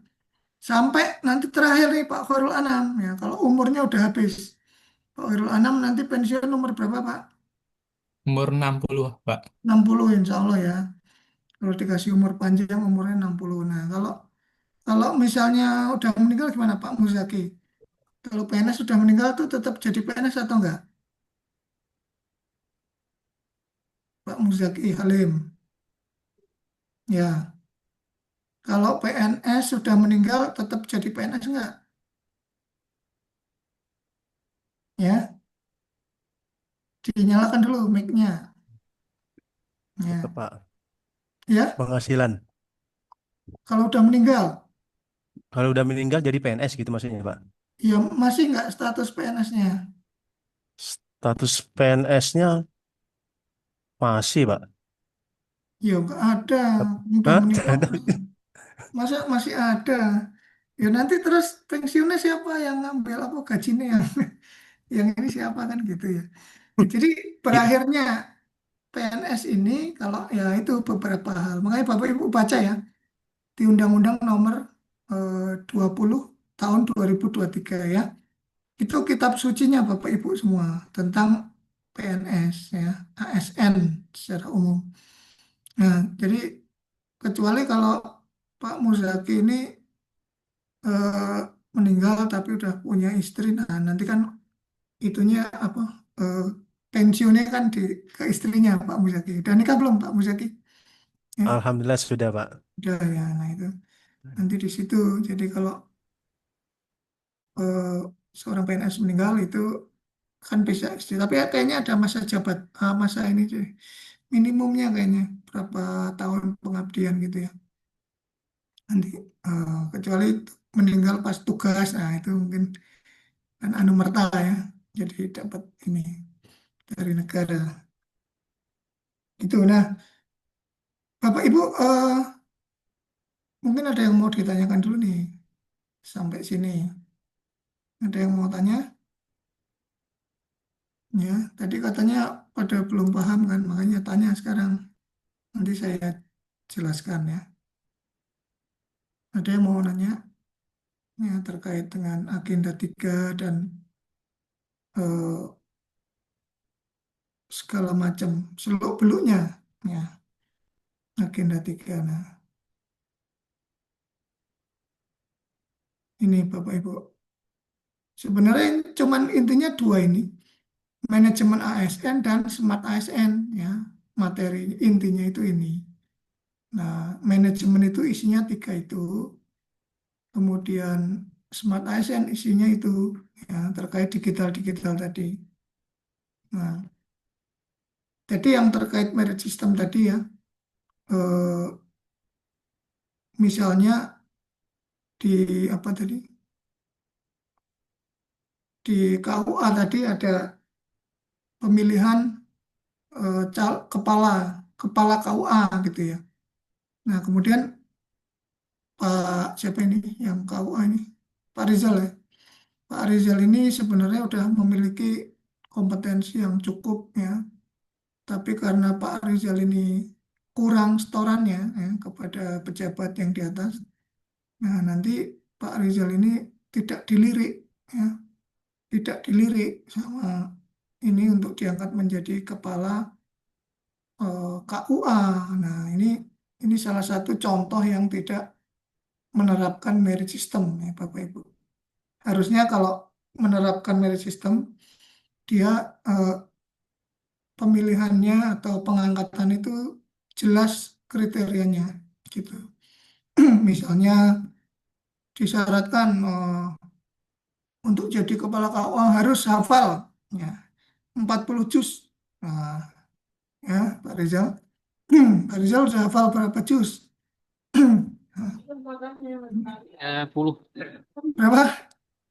Sampai nanti terakhir nih Pak Khairul Anam ya, kalau umurnya udah habis. Pak Khairul Anam nanti pensiun umur berapa Pak? Umur 60, Pak. 60 insya Allah ya. Kalau dikasih umur panjang umurnya 60. Nah, kalau kalau misalnya udah meninggal gimana Pak Muzaki? Kalau PNS sudah meninggal tuh tetap jadi PNS atau enggak? Pak Muzaki Halim. Ya, kalau PNS sudah meninggal tetap jadi PNS enggak? Ya, dinyalakan dulu mic-nya. Tetap, Ya, Pak. ya, Penghasilan. kalau udah meninggal, Kalau udah meninggal jadi PNS gitu maksudnya, Pak. ya masih enggak status PNS-nya? Status PNS-nya masih, Pak. Ya nggak ada, udah Hah? meninggal Ada. masa masih ada. Ya nanti terus pensiunnya siapa yang ngambil apa gajinya yang ini siapa kan gitu ya. Ya, jadi Iya. berakhirnya PNS ini kalau ya itu beberapa hal. Makanya Bapak Ibu baca ya di Undang-Undang Nomor 20 tahun 2023 ya. Itu kitab sucinya Bapak Ibu semua tentang PNS ya, ASN secara umum. Nah, jadi kecuali kalau Pak Muzaki ini eh, meninggal tapi udah punya istri, nah nanti kan itunya apa eh, pensiunnya kan ke istrinya Pak Muzaki. Dan nikah belum Pak Muzaki? Ya, Alhamdulillah sudah, Pak. udah ya. Nah itu nanti di situ. Jadi kalau eh, seorang PNS meninggal itu kan bisa istri. Tapi ya kayaknya ada masa masa ini sih. Minimumnya kayaknya berapa tahun pengabdian gitu ya. Nanti kecuali meninggal pas tugas, nah itu mungkin kan anumerta ya. Jadi dapat ini dari negara. Itu. Nah, Bapak Ibu mungkin ada yang mau ditanyakan dulu nih sampai sini. Ada yang mau tanya? Ya, tadi katanya pada belum paham kan, makanya tanya sekarang. Nanti saya jelaskan ya. Ada yang mau nanya ya terkait dengan agenda 3 dan eh, segala macam seluk-beluknya ya agenda 3. Nah, ini Bapak Ibu. Sebenarnya cuman intinya dua ini, manajemen ASN dan smart ASN ya. Materi intinya itu ini. Nah, manajemen itu isinya tiga itu. Kemudian smart ASN isinya itu ya terkait digital-digital tadi. Nah, jadi yang terkait merit system tadi ya, eh, misalnya di apa tadi? Di KUA tadi ada pemilihan kepala kepala KUA gitu ya. Nah, kemudian Pak siapa ini yang KUA ini? Pak Rizal ya. Pak Rizal ini sebenarnya udah memiliki kompetensi yang cukup ya. Tapi karena Pak Rizal ini kurang setorannya ya, kepada pejabat yang di atas, nah nanti Pak Rizal ini tidak dilirik ya, tidak dilirik sama ini untuk diangkat menjadi kepala KUA. Nah, ini salah satu contoh yang tidak menerapkan merit system ya Bapak Ibu. Harusnya kalau menerapkan merit system dia eh, pemilihannya atau pengangkatan itu jelas kriterianya gitu. Misalnya disyaratkan untuk jadi kepala KUA harus hafal ya 40 juz. Nah, ya Pak Rizal. Pak Rizal sudah hafal berapa juz? 30, Berapa?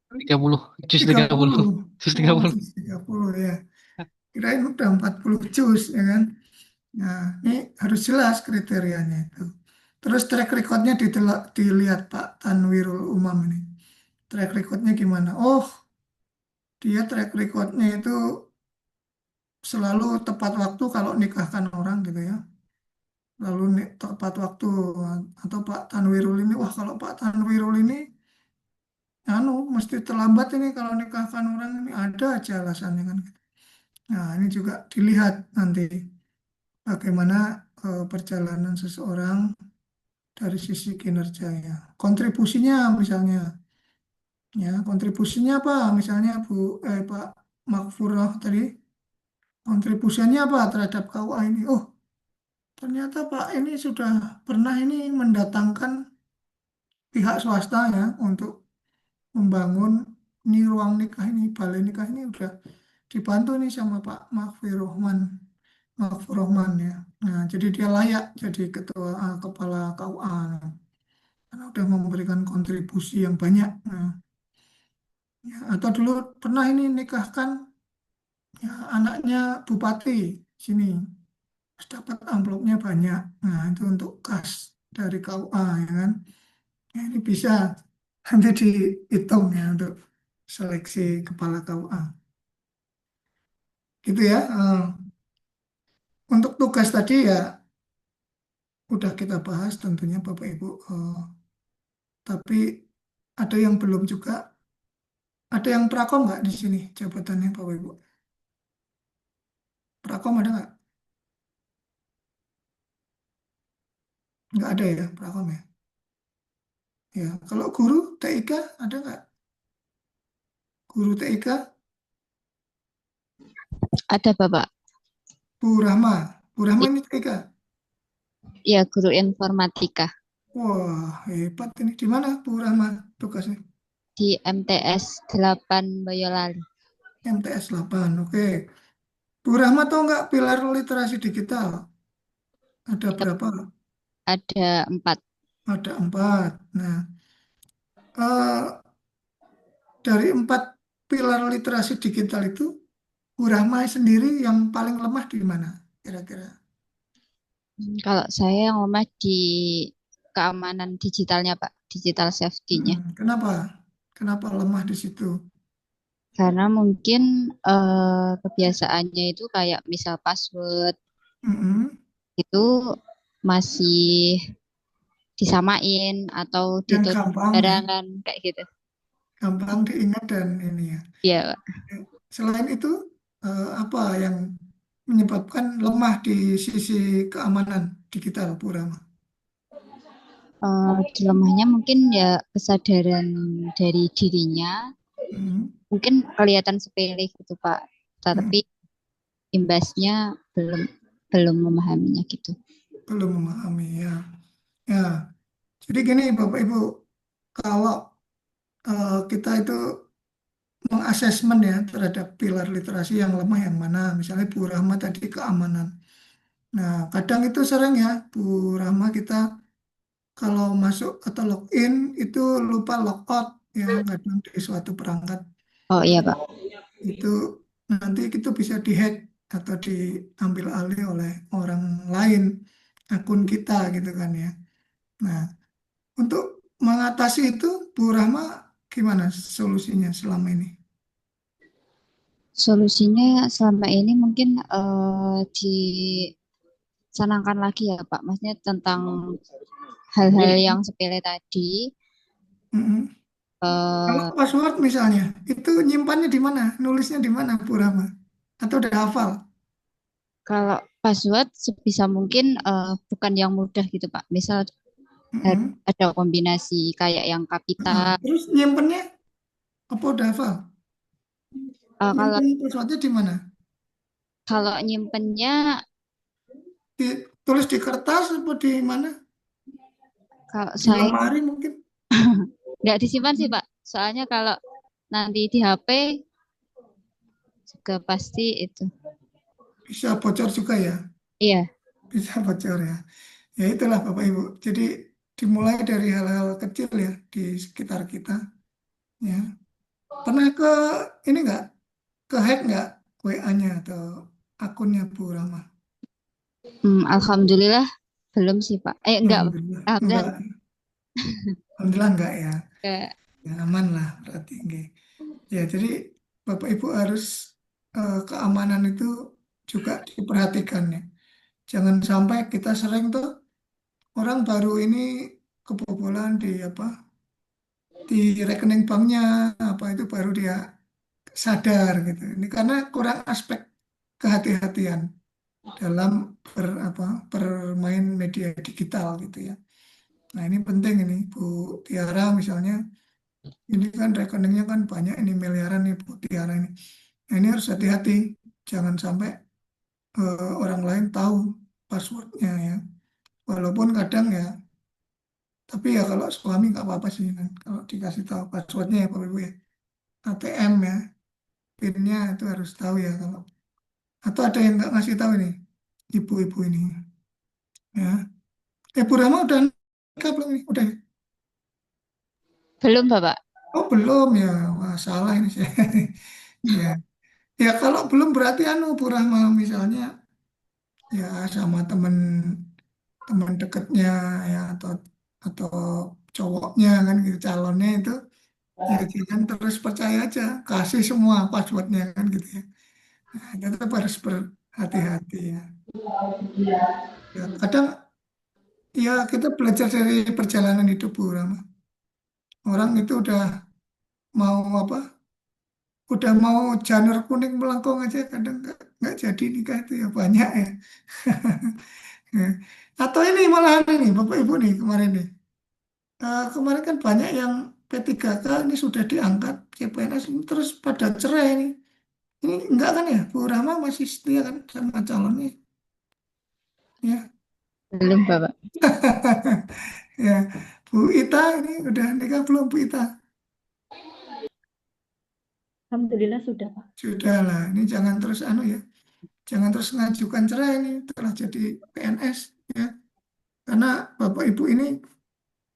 30, jus 30, 30. jus Oh, 30. juz 30 ya. Kirain udah 40 juz ya kan. Nah, ini harus jelas kriterianya itu. Terus track recordnya dilihat Pak Tanwirul Umam ini. Track recordnya gimana? Oh, dia track recordnya itu selalu tepat waktu kalau nikahkan orang gitu ya. Lalu tepat waktu atau Pak Tanwirul ini, wah kalau Pak Tanwirul ini, mesti terlambat ini kalau nikahkan orang ini ada aja alasannya kan. Nah, ini juga dilihat nanti bagaimana perjalanan seseorang dari sisi kinerjanya. Kontribusinya misalnya, ya kontribusinya apa? Misalnya Pak Makfurah tadi, kontribusinya apa terhadap KUA ini? Oh, ternyata Pak ini sudah pernah ini mendatangkan pihak swasta ya untuk membangun ini ruang nikah ini, balai nikah ini udah dibantu nih sama Pak Makfur Rahman ya. Nah, jadi dia layak jadi kepala KUA karena udah memberikan kontribusi yang banyak. Nah, ya, atau dulu pernah ini nikahkan ya, anaknya bupati sini. Terus dapat amplopnya banyak. Nah, itu untuk kas dari KUA ya kan. Nah, ini bisa nanti dihitung ya untuk seleksi kepala KUA. Gitu ya. Untuk tugas tadi ya udah kita bahas tentunya Bapak Ibu. Tapi ada yang belum juga. Ada yang prakom nggak di sini jabatannya Bapak Ibu? Prakom ada nggak? Nggak ada ya prakom ya. Ya, kalau guru TIK ada nggak? Guru TIK Ada Bapak. Bu Rahma. Bu Rahma ini TIK. Ya, guru informatika Wah, hebat ini. Di mana Bu Rahma tugasnya? di MTS 8 Boyolali. MTS 8, oke. Bu Rahma tahu nggak pilar literasi digital? Ada berapa? Ada 4. Ada 4. Nah, eh, dari 4 pilar literasi digital itu, Bu Rahma sendiri yang paling lemah di mana? Kira-kira. Kalau saya yang lemah di keamanan digitalnya, Pak, digital safety-nya. Kenapa? Kenapa lemah di situ? Karena mungkin kebiasaannya itu kayak misal password itu masih disamain atau Yang ditutup gampang ya. barangan kayak gitu. Gampang diingat dan ini ya. Iya, Pak. Selain itu, apa yang menyebabkan lemah di sisi keamanan digital, Bu Rama? Dilemahnya mungkin ya kesadaran dari dirinya, mungkin kelihatan sepele gitu Pak, tapi imbasnya belum memahaminya gitu. Belum memahami ya. Ya, jadi gini Bapak Ibu, kalau kita itu mengasesmen ya terhadap pilar literasi yang lemah yang mana, misalnya Bu Rahma tadi keamanan. Nah, kadang itu sering ya Bu Rahma kita kalau masuk atau login itu lupa logout ya kadang di suatu perangkat. Oh iya Pak. Itu nanti itu bisa dihack atau diambil alih oleh orang lain akun kita gitu kan ya. Nah, untuk mengatasi itu Bu Rahma gimana solusinya selama ini? Solusinya selama ini mungkin dicanangkan lagi ya Pak, maksudnya tentang hal-hal yang sepele tadi. Kalau password misalnya, itu nyimpannya di mana? Nulisnya di mana, Bu Rama? Atau udah hafal? Kalau password sebisa mungkin bukan yang mudah gitu Pak. Misal ada kombinasi kayak yang kapital. Terus nyimpennya apa udah hafal? Kalau Passwordnya di mana? Kalau nyimpennya Tulis di kertas apa di mana? Kalau Di saya lemari mungkin? nggak disimpan sih Pak. Soalnya kalau nanti di HP juga pasti itu. Bisa bocor juga ya? Iya. Bisa bocor ya. Ya itulah Bapak Ibu. Jadi dimulai dari hal-hal kecil ya di sekitar kita. Ya. Pernah ke ini nggak? Ke hack nggak WA-nya atau akunnya Bu Rama? Alhamdulillah belum sih Pak. Enggak. Enggak. Alhamdulillah enggak ya. Ya, aman lah berarti. Ya jadi Bapak Ibu harus keamanan itu juga diperhatikan ya. Jangan sampai kita sering tuh orang baru ini kebobolan di rekening banknya apa itu baru dia sadar gitu. Ini karena kurang aspek kehati-hatian dalam bermain media digital gitu ya. Nah ini penting ini Bu Tiara misalnya, ini kan rekeningnya kan banyak ini miliaran nih Bu Tiara ini. Nah ini harus hati-hati, jangan sampai orang lain tahu passwordnya ya. Walaupun kadang ya, tapi ya kalau suami nggak apa-apa sih kan, kalau dikasih tahu passwordnya ya Pak Ibu ya. ATM ya, PIN-nya itu harus tahu ya kalau. Atau ada yang nggak ngasih tahu ini, ibu-ibu ini. Ya, Bu Rama udah nikah belum nih? Udah. Belum Bapak. Oh belum ya, wah salah ini saya. Ya, ya kalau belum berarti Bu Rahma misalnya ya sama temen teman dekatnya ya atau cowoknya kan gitu calonnya itu ya jangan terus percaya aja kasih semua passwordnya kan gitu ya. Nah, tetap harus berhati-hati ya. Ya, kadang ya kita belajar dari perjalanan hidup Bu Rama. Orang itu udah mau apa? Udah mau janur kuning melengkung aja kadang nggak jadi nikah itu ya banyak ya. Ya. Atau ini malahan ini Bapak Ibu nih kemarin nih. Kemarin kan banyak yang P3K ini sudah diangkat CPNS ini terus pada cerai ini. Ini enggak kan ya? Bu Rama masih setia kan sama calonnya? Ya. Belum, Bapak. Ya. Bu Ita ini udah nikah belum Bu Ita? Alhamdulillah sudah, Pak. Sudah lah. Ini jangan terus anu ya. Jangan terus ngajukan cerai ini telah jadi PNS ya. Karena Bapak Ibu ini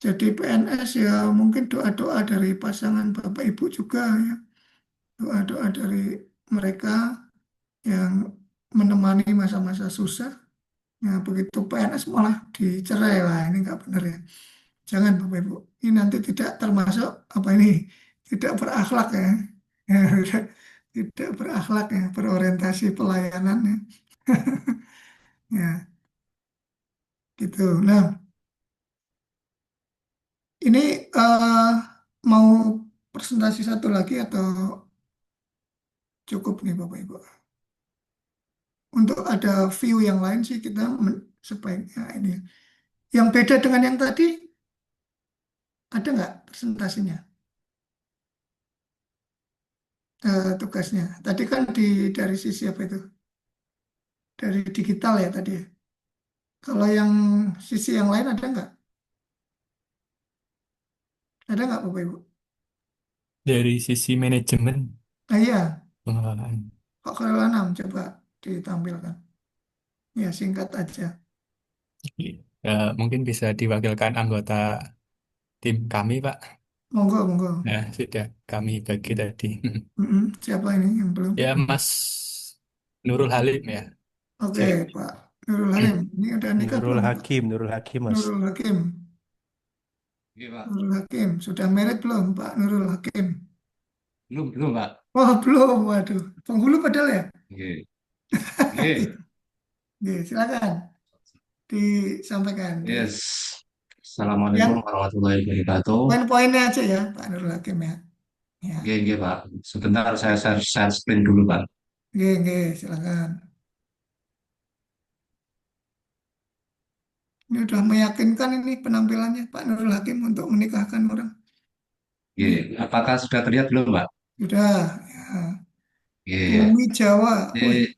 jadi PNS ya mungkin doa-doa dari pasangan Bapak Ibu juga ya. Doa-doa dari mereka yang menemani masa-masa susah. Nah, begitu PNS malah dicerai lah, ini nggak benar ya. Jangan Bapak Ibu, ini nanti tidak termasuk apa ini, tidak berakhlak ya. Ya, tidak berakhlak ya, berorientasi pelayanan ya. Ya, gitu. Nah, ini mau presentasi satu lagi atau cukup nih Bapak Ibu? Untuk ada view yang lain sih kita sebaiknya ini. Yang beda dengan yang tadi, ada nggak presentasinya? Tugasnya. Tadi kan dari sisi apa itu? Dari digital ya tadi ya. Kalau yang sisi yang lain ada nggak? Ada nggak Bapak Ibu? Dari sisi manajemen Nah iya, pengelolaan. Pak Khairul Anam coba ditampilkan. Ya singkat aja. Mungkin bisa diwakilkan anggota tim kami, Pak. Monggo, monggo. Nah, sudah kami bagi tadi. Siapa ini yang belum? Ya, Mas Nurul Halim ya. Oke, Cek. Pak Nurul Halim. Ini udah nikah Nurul belum, Pak? Hakim, Nurul Hakim, Mas. Nurul Hakim. Oke, Pak. Nurul Hakim. Sudah married belum, Pak Nurul Hakim? Belum, belum, Pak. Oh, belum. Waduh. Penghulu padahal ya? Oke. Oke. Oke, silakan disampaikan. Yes. Yang Assalamualaikum warahmatullahi wabarakatuh. poin-poinnya aja ya, Pak Nurul Hakim ya. Ya, Oke, oke, Pak. Sebentar saya share screen dulu, Pak. oke, silakan. Ini udah meyakinkan ini penampilannya Pak Nurul Hakim untuk menikahkan orang. Oke. Apakah sudah terlihat belum, Pak? Sudah, ya. Oke. Bumi Jawa. Wih,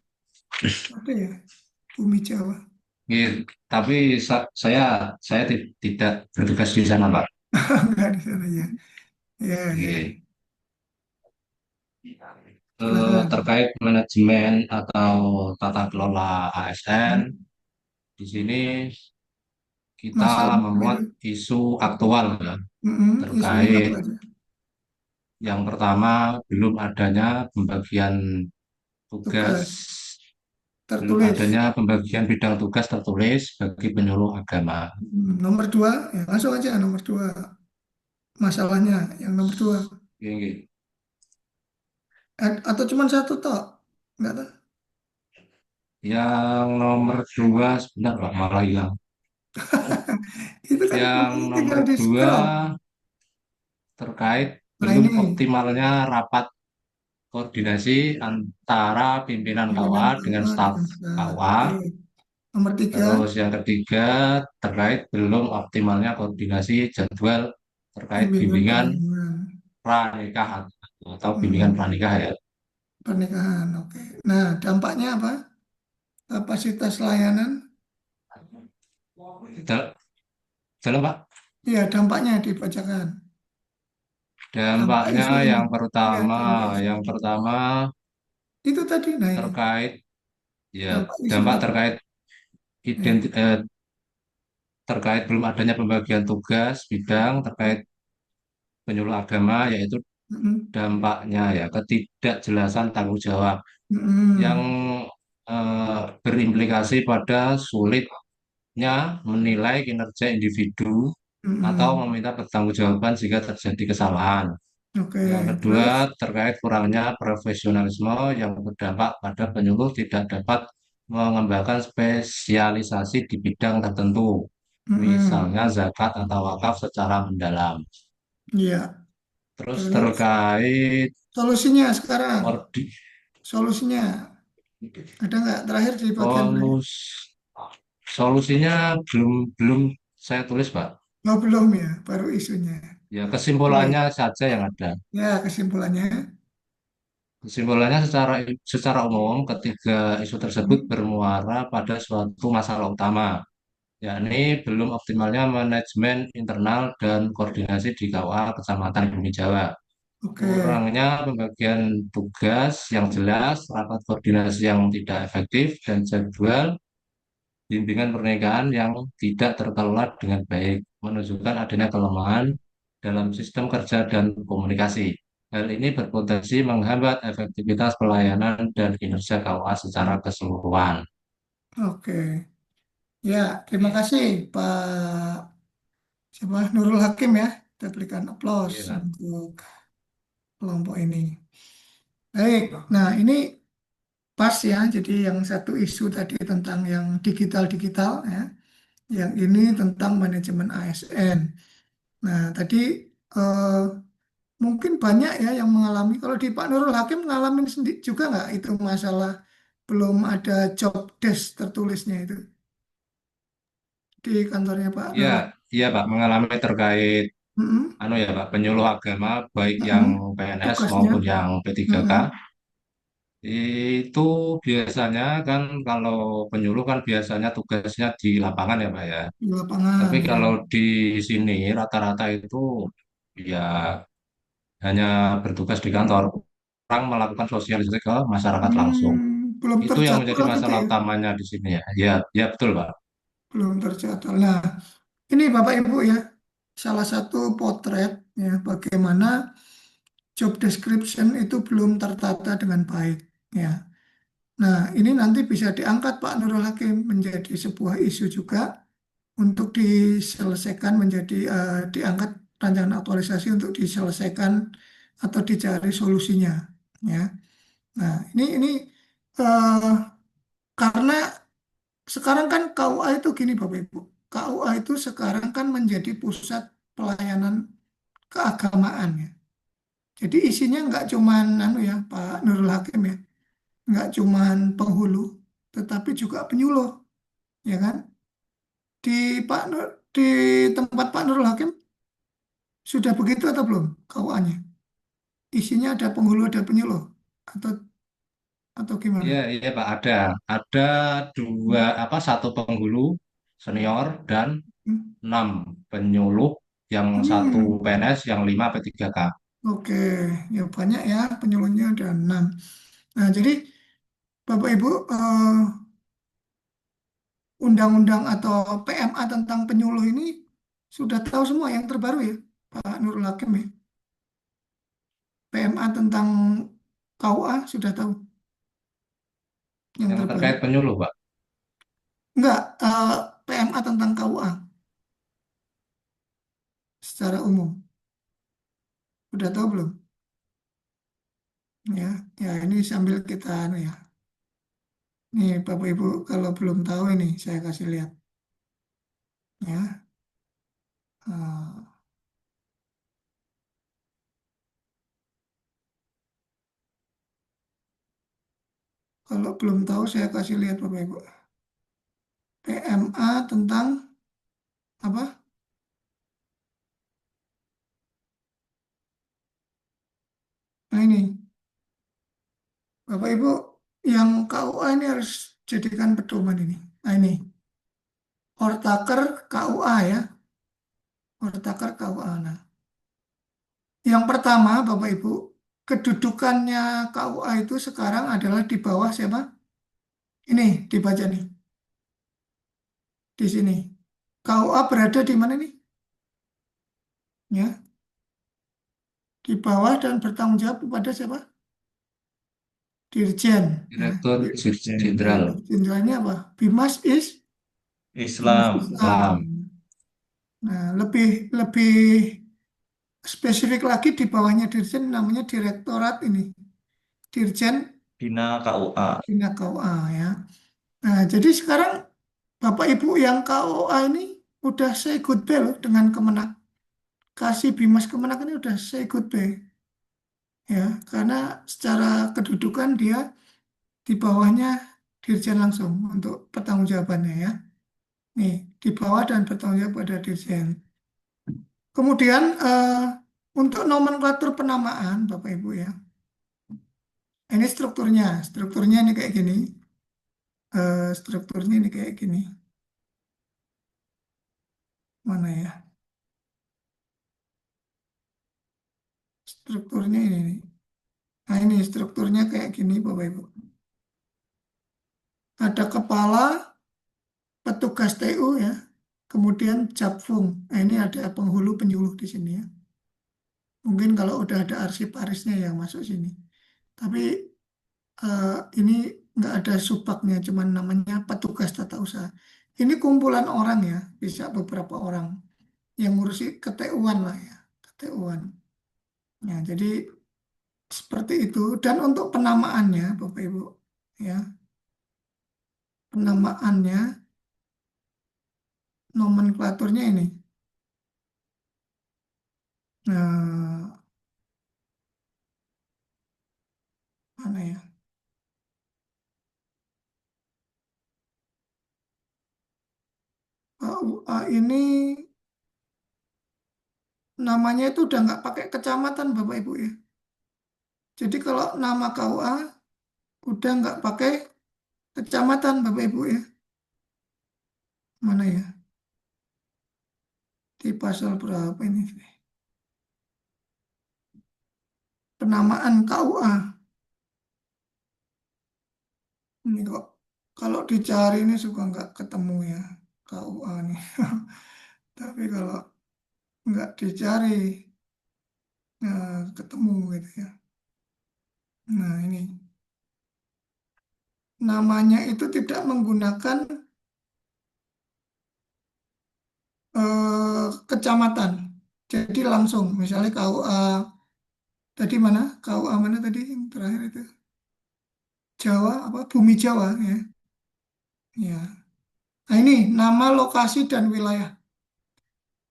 Oke. apa ya? Bumi Jawa. Oke. Tapi saya tidak bertugas di sana, Pak. Enggak di sana ya. Ya, ya. Oke. Silakan. Terkait manajemen atau tata kelola ASN, di sini kita Masalah memuat itu. isu aktual ya, Isunya terkait apa aja? yang pertama belum adanya pembagian tugas, Tugas belum tertulis. adanya pembagian bidang tugas tertulis bagi penyuluh agama. Nomor dua, ya langsung aja nomor dua. Masalahnya yang nomor dua. Oke. Atau cuma satu toh? Enggak tahu. Yang nomor dua sebentar Pak, malah hilang. Itu kan Yang nomor tinggal di dua scroll. terkait Nah belum ini optimalnya rapat koordinasi antara pimpinan KUA pimpinan dengan KUA staf dengan staff. KUA. Oke. Nomor tiga, Terus yang ketiga terkait belum optimalnya koordinasi jadwal terkait bimbingan bimbingan perlindungan pranikahan atau bimbingan hmm, pranikah ya. pernikahan. Oke. Nah, dampaknya apa? Kapasitas layanan. Dal- Dalam Pak, Iya, dampaknya dibacakan. Dampak dampaknya isu ini. yang Iya, pertama, dampak isu. yang pertama Itu tadi, nah ini. terkait ya Dampak isu dampak tadi. terkait Ya. terkait belum adanya pembagian tugas bidang terkait penyuluh agama yaitu Mm-mm. dampaknya ya ketidakjelasan tanggung jawab yang Mm-mm. berimplikasi pada sulitnya menilai kinerja individu atau Mm-mm. meminta pertanggungjawaban jika terjadi kesalahan. Oke, Yang kedua, terus? terkait kurangnya profesionalisme yang berdampak pada penyuluh tidak dapat mengembangkan spesialisasi di bidang tertentu, Mm-mm. misalnya zakat atau wakaf secara mendalam. Iya, Terus terus terkait solusinya sekarang, koordi, solusinya ada nggak terakhir di bagian terakhir? solus, solusinya belum belum saya tulis, Pak. Oh, belum ya, baru isunya. Ya, Baik, kesimpulannya saja yang ada. ya kesimpulannya. Kesimpulannya secara umum, ketiga isu tersebut Hmm. bermuara pada suatu masalah utama, yakni belum optimalnya manajemen internal dan koordinasi di KUA Kecamatan Bumi Jawa. Oke, Kurangnya pembagian tugas yang jelas, rapat koordinasi yang tidak efektif, dan jadwal bimbingan pernikahan yang tidak terkelola dengan baik, menunjukkan adanya kelemahan dalam sistem kerja dan komunikasi. Hal ini berpotensi menghambat efektivitas pelayanan dan kinerja KUA secara keseluruhan. oke. Ya, terima Iya, kasih Pak siapa Nurul Hakim ya. Kita berikan aplaus iya. untuk kelompok ini. Baik, nah ini pas ya. Jadi yang satu isu tadi tentang yang digital-digital ya. Yang ini tentang manajemen ASN. Nah, tadi eh, mungkin banyak ya yang mengalami. Kalau di Pak Nurul Hakim ngalamin sendiri juga nggak itu masalah belum ada job desk tertulisnya itu di kantornya Pak Iya, Nurul Hakim. iya Pak, mengalami terkait Mm-mm, ya Pak, penyuluh agama baik yang mm-mm. PNS Tugasnya. maupun yang P3K. Mm-mm. Itu biasanya kan kalau penyuluh kan biasanya tugasnya di lapangan ya Pak ya. Di lapangan Tapi ya. kalau di sini rata-rata itu ya hanya bertugas di kantor, orang melakukan sosialisasi ke masyarakat langsung. Belum Itu yang menjadi terjadwal gitu masalah ya. utamanya di sini ya. Ya, ya betul Pak. Belum terjadwal. Nah, ini Bapak Ibu ya, salah satu potret ya bagaimana job description itu belum tertata dengan baik ya. Nah, ini nanti bisa diangkat Pak Nurul Hakim menjadi sebuah isu juga untuk diselesaikan menjadi diangkat rancangan aktualisasi untuk diselesaikan atau dicari solusinya ya. Nah, ini eh, karena sekarang kan KUA itu gini Bapak Ibu. KUA itu sekarang kan menjadi pusat pelayanan keagamaan ya. Jadi isinya nggak cuman anu ya Pak Nurul Hakim ya, nggak cuman penghulu, tetapi juga penyuluh, ya kan? Di tempat Pak Nurul Hakim sudah begitu atau belum KUA-nya? Isinya ada penghulu, ada penyuluh, atau gimana? Iya, iya Pak, ada dua apa satu penghulu senior dan Hmm. 6 penyuluh, yang satu Hmm, PNS, yang 5 P3K. oke, ya banyak ya penyuluhnya ada 6. Nah, jadi Bapak Ibu, undang-undang atau PMA tentang penyuluh ini sudah tahu semua yang terbaru ya, Pak Nurul Hakim ya. PMA tentang KUA sudah tahu yang Yang terbaru. terkait penyuluh Pak. Enggak, PMA tentang KUA secara umum. Sudah tahu belum? Ya, ya ini sambil kita anu ya. Nih Bapak Ibu kalau belum tahu ini saya kasih lihat ya. Eh, kalau belum tahu saya kasih lihat Bapak Ibu. PMA tentang apa? Nah ini Bapak Ibu yang KUA ini harus jadikan pedoman ini. Nah ini Hortaker KUA ya. Hortaker KUA. Nah, yang pertama Bapak Ibu, kedudukannya KUA itu sekarang adalah di bawah siapa? Ini dibaca nih di sini. KUA berada di mana nih? Ya, di bawah dan bertanggung jawab kepada siapa? Dirjen. Ya. Direktur Dirjen Jenderal Direktur Jenderalnya apa? Bimas Bimas Islam. Islam. Nah, lebih lebih spesifik lagi di bawahnya Dirjen namanya Direktorat ini. Dirjen Bina KUA. Bina KUA ya. Nah, jadi sekarang Bapak Ibu yang KUA ini udah say goodbye loh dengan Kemenak. Kasih Bimas Kemenak ini udah say goodbye ya, karena secara kedudukan dia di bawahnya Dirjen langsung untuk pertanggungjawabannya ya. Nih, di bawah dan bertanggung jawab pada Dirjen. Kemudian untuk nomenklatur penamaan Bapak Ibu ya. Ini strukturnya. Strukturnya ini kayak gini. Strukturnya ini kayak gini. Mana ya? Strukturnya ini nih. Nah, ini strukturnya kayak gini Bapak Ibu. Ada kepala, petugas TU ya. Kemudian Japfung. Nah, ini ada penghulu penyuluh di sini ya. Mungkin kalau udah ada arsip-arisnya yang masuk sini. Tapi ini nggak ada subaknya, cuman namanya petugas tata usaha. Ini kumpulan orang ya, bisa beberapa orang yang ngurusi KTU-an lah ya, KTU-an. Nah, jadi seperti itu. Dan untuk penamaannya, Bapak Ibu, ya, penamaannya, nomenklaturnya ini. Nah, mana ya? KUA ini namanya itu udah nggak pakai kecamatan Bapak Ibu ya. Jadi kalau nama KUA udah nggak pakai kecamatan Bapak Ibu ya. Mana ya? Di pasal berapa ini? Penamaan KUA. Ini kok kalau dicari ini suka nggak ketemu ya KUA nih. Tapi kalau nggak dicari ketemu gitu ya. Nah ini namanya itu tidak menggunakan kecamatan. Jadi langsung misalnya KUA tadi mana? KUA mana tadi yang terakhir itu? Jawa apa? Bumi Jawa ya. Ya. Nah ini nama, lokasi dan wilayah.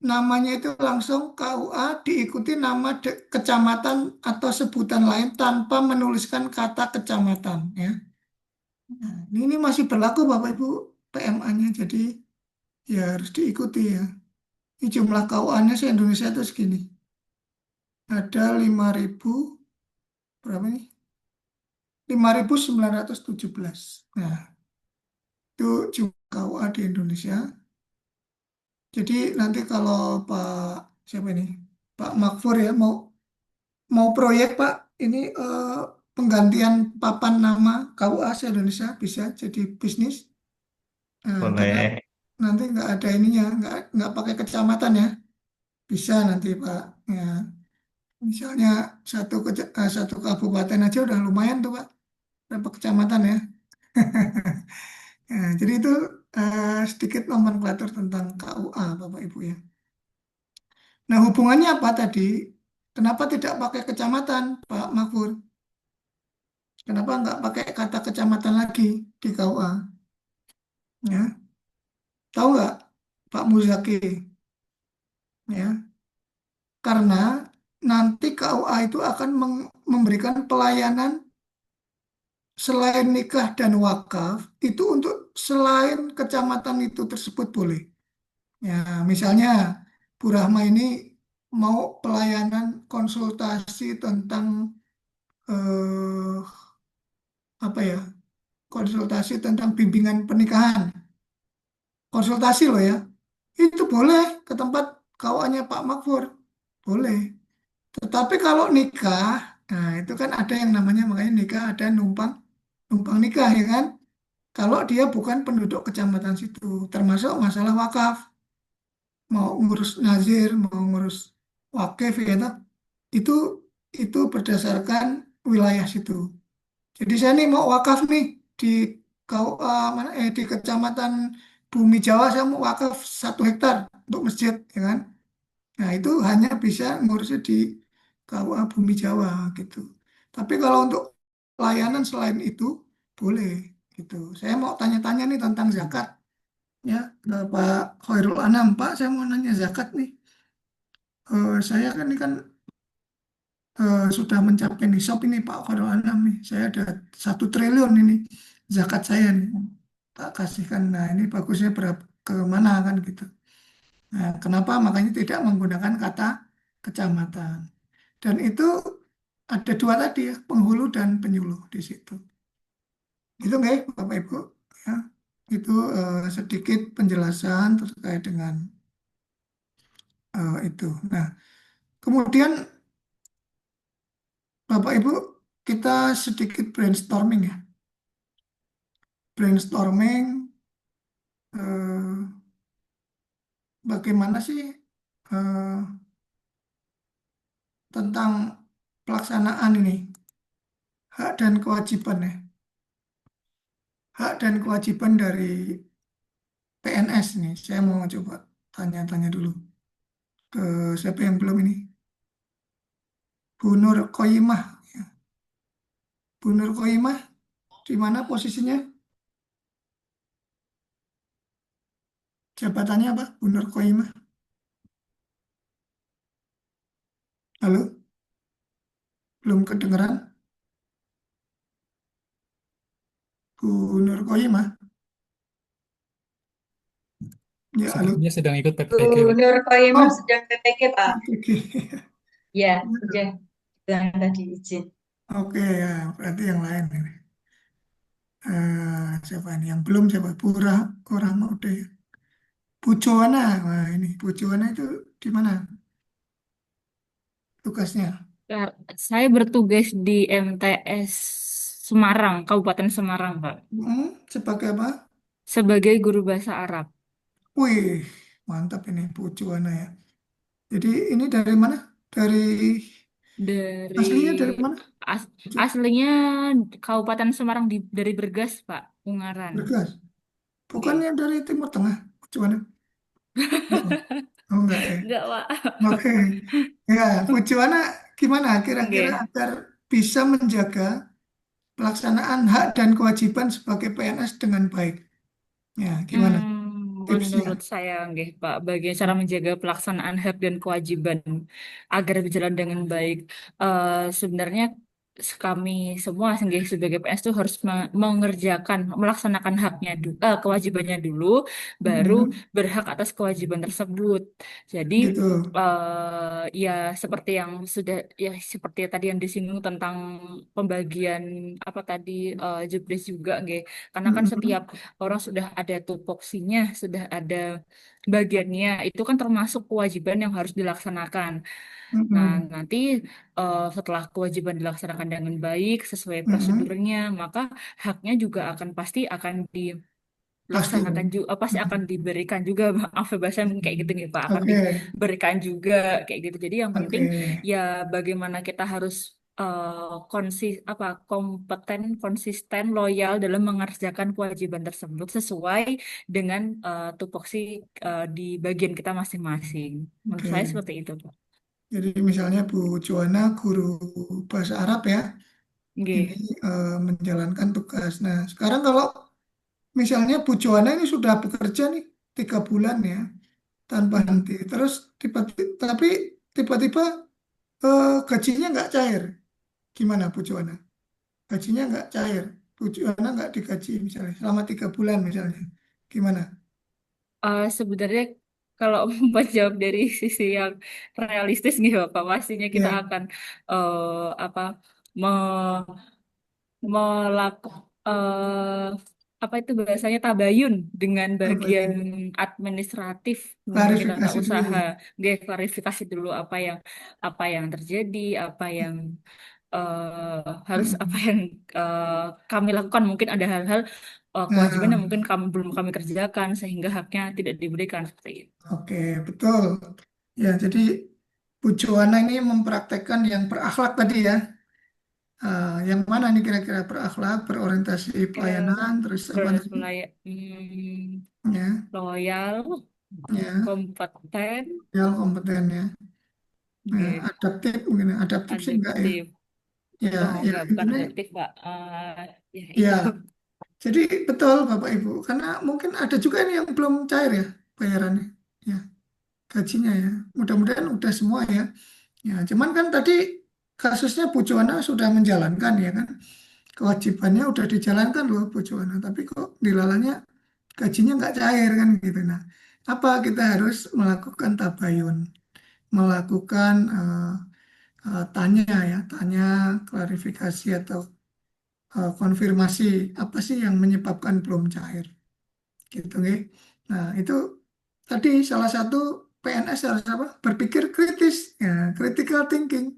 Namanya itu langsung KUA diikuti nama kecamatan atau sebutan lain tanpa menuliskan kata kecamatan ya. Nah, ini masih berlaku Bapak Ibu PMA-nya, jadi ya harus diikuti ya. Ini jumlah KUA-nya se Indonesia itu segini. Ada 5.000 berapa nih? 5.917. Nah, itu jumlah KUA di Indonesia. Jadi nanti kalau Pak siapa ini? Pak Makfur ya mau proyek Pak ini penggantian papan nama KUA se-Indonesia bisa jadi bisnis. Karena Boleh. nanti nggak ada ininya, nggak pakai kecamatan ya. Bisa nanti Pak. Ya, misalnya satu kabupaten aja udah lumayan tuh Pak. Berapa kecamatan ya? Ya, jadi itu sedikit nomenklatur tentang KUA Bapak Ibu ya. Nah hubungannya apa tadi? Kenapa tidak pakai kecamatan Pak Makfur? Kenapa nggak pakai kata kecamatan lagi di KUA? Ya, tahu nggak Pak Muzaki? Ya, karena nanti KUA itu akan memberikan pelayanan selain nikah dan wakaf itu untuk selain kecamatan itu tersebut boleh. Ya, misalnya Bu Rahma ini mau pelayanan konsultasi tentang eh, apa ya? Konsultasi tentang bimbingan pernikahan. Konsultasi loh ya. Itu boleh ke tempat KUA-nya Pak Makfur. Boleh. Tetapi kalau nikah, nah itu kan ada yang namanya makanya nikah ada numpang numpang nikah ya kan. Kalau dia bukan penduduk kecamatan situ, termasuk masalah wakaf, mau ngurus nazir, mau ngurus wakif ya toh, itu itu berdasarkan wilayah situ. Jadi saya nih mau wakaf nih di mana di Kecamatan Bumi Jawa, saya mau wakaf 1 hektar untuk masjid, ya kan? Nah, itu hanya bisa ngurusnya di KUA Bumi Jawa gitu. Tapi kalau untuk layanan selain itu boleh gitu. Saya mau tanya-tanya nih tentang zakat ya, ke Pak Khairul Anam. Pak, saya mau nanya zakat nih. Saya kan ini kan sudah mencapai nisab ini Pak Khairul Anam nih. Saya ada 1 triliun ini zakat saya nih. Tak kasihkan. Nah, ini bagusnya berapa ke mana kan gitu. Nah, kenapa makanya tidak menggunakan kata kecamatan. Dan itu ada 2 tadi ya, penghulu dan penyuluh di situ. Itu nggak ya, Bapak Ibu? Ya, itu sedikit penjelasan terkait dengan itu. Nah, kemudian Bapak Ibu, kita sedikit brainstorming ya. Brainstorming bagaimana sih eh, tentang pelaksanaan ini, hak dan kewajiban ya. Hak dan kewajiban dari PNS nih. Saya mau coba tanya-tanya dulu ke siapa yang belum ini. Bu Nur Koyimah. Bu Nur Koyimah, di mana posisinya? Jabatannya apa? Bu Nur Koyimah. Halo? Belum kedengeran? Bu Nur Koyimah. Ya, halo. Sepertinya sedang ikut Bu PPG, Pak. Nur Koyimah Oh, sedang PPG, Pak. oke. Ya, sudah. Yang tadi izin. Oke, ya, berarti yang lain ini. Siapa ini? Yang belum siapa? Bu Rahma udah ya. Bu Joana. Wah, ini Bu Joana itu di mana tugasnya? Ya, saya bertugas di MTS Semarang, Kabupaten Semarang, Pak, Sebagai apa? sebagai guru bahasa Arab. Wih, mantap ini Bu Joana ya. Jadi ini dari mana? Dari Dari aslinya dari mana? as- aslinya Kabupaten Semarang dari Bergas, Pak, Ungaran. Bergas. Oke. Bukannya dari Timur Tengah, Bu Joana? Oh, enggak ya. Enggak, Pak. Oke. Ya, Bu Joana gimana kira-kira Oke. agar bisa menjaga pelaksanaan hak dan kewajiban sebagai PNS dengan baik? Ya, gimana tipsnya? Menurut saya, nggih, Pak, bagaimana cara menjaga pelaksanaan hak dan kewajiban agar berjalan dengan baik. Sebenarnya kami semua nggih, sebagai PNS itu harus melaksanakan kewajibannya dulu, baru Mm-mm. berhak atas kewajiban tersebut. Jadi Gitu. ya seperti tadi yang disinggung tentang pembagian apa tadi jobdesk juga, nggih. Karena kan Mm-mm. setiap orang sudah ada tupoksinya, sudah ada bagiannya, itu kan termasuk kewajiban yang harus dilaksanakan. Nah, Mm-mm. nanti setelah kewajiban dilaksanakan dengan baik sesuai Mm-mm. prosedurnya, maka haknya juga pasti akan Pasti dilaksanakan dong. juga, pasti akan Mm-mm. diberikan juga. Maaf ya bahasa mungkin kayak gitu nih Pak, akan Oke, diberikan juga kayak gitu. Jadi yang penting oke, ya bagaimana kita harus kompeten, konsisten, loyal dalam mengerjakan kewajiban tersebut sesuai dengan tupoksi di bagian kita masing-masing. Menurut saya oke. seperti itu, Pak. Jadi misalnya Bu Juwana guru bahasa Arab ya, ini Nggih. menjalankan tugas. Nah, sekarang kalau misalnya Bu Juwana ini sudah bekerja nih 3 bulan ya, tanpa Hmm. henti. Terus tapi tiba-tiba gajinya nggak cair. Gimana Bu Juwana? Gajinya nggak cair. Bu Juwana nggak digaji misalnya selama 3 bulan misalnya. Gimana? Sebenarnya kalau menjawab dari sisi yang realistis nih Bapak, pastinya kita Ya, akan apa melakukan apa itu bahasanya tabayun dengan apa bagian ya? administratif manajemen tata Klarifikasi dulu. usaha, dia klarifikasi dulu apa yang terjadi, apa yang apa Mm-mm. yang eh, kami lakukan, mungkin ada hal-hal kewajiban yang Nah, mungkin belum kami kerjakan sehingga haknya tidak diberikan seperti itu. oke, betul. Ya, jadi Bu Joana ini mempraktekkan yang berakhlak tadi ya. Yang mana nih kira-kira berakhlak, berorientasi Ya, pelayanan, terus apa lagi? Ya, loyal, ya, kompeten, ya kompeten ya. Nah, gitu. adaptif mungkin ya. Adaptif sih enggak ya. Adaptif. Ya, Oh, ya enggak, bukan intinya adaptif, Pak. Ya, ya. itu. Jadi betul Bapak Ibu, karena mungkin ada juga ini yang belum cair ya bayarannya, ya gajinya ya. Mudah-mudahan udah semua ya. Ya, cuman kan tadi kasusnya Bu Juwana sudah menjalankan ya kan, kewajibannya udah dijalankan loh Bu Juwana, tapi kok dilalanya gajinya nggak cair kan gitu. Nah, apa kita harus melakukan tabayun, melakukan tanya ya, tanya klarifikasi atau konfirmasi apa sih yang menyebabkan belum cair gitu nggih. Nah, itu tadi salah satu PNS harus apa? Berpikir kritis, ya, critical thinking,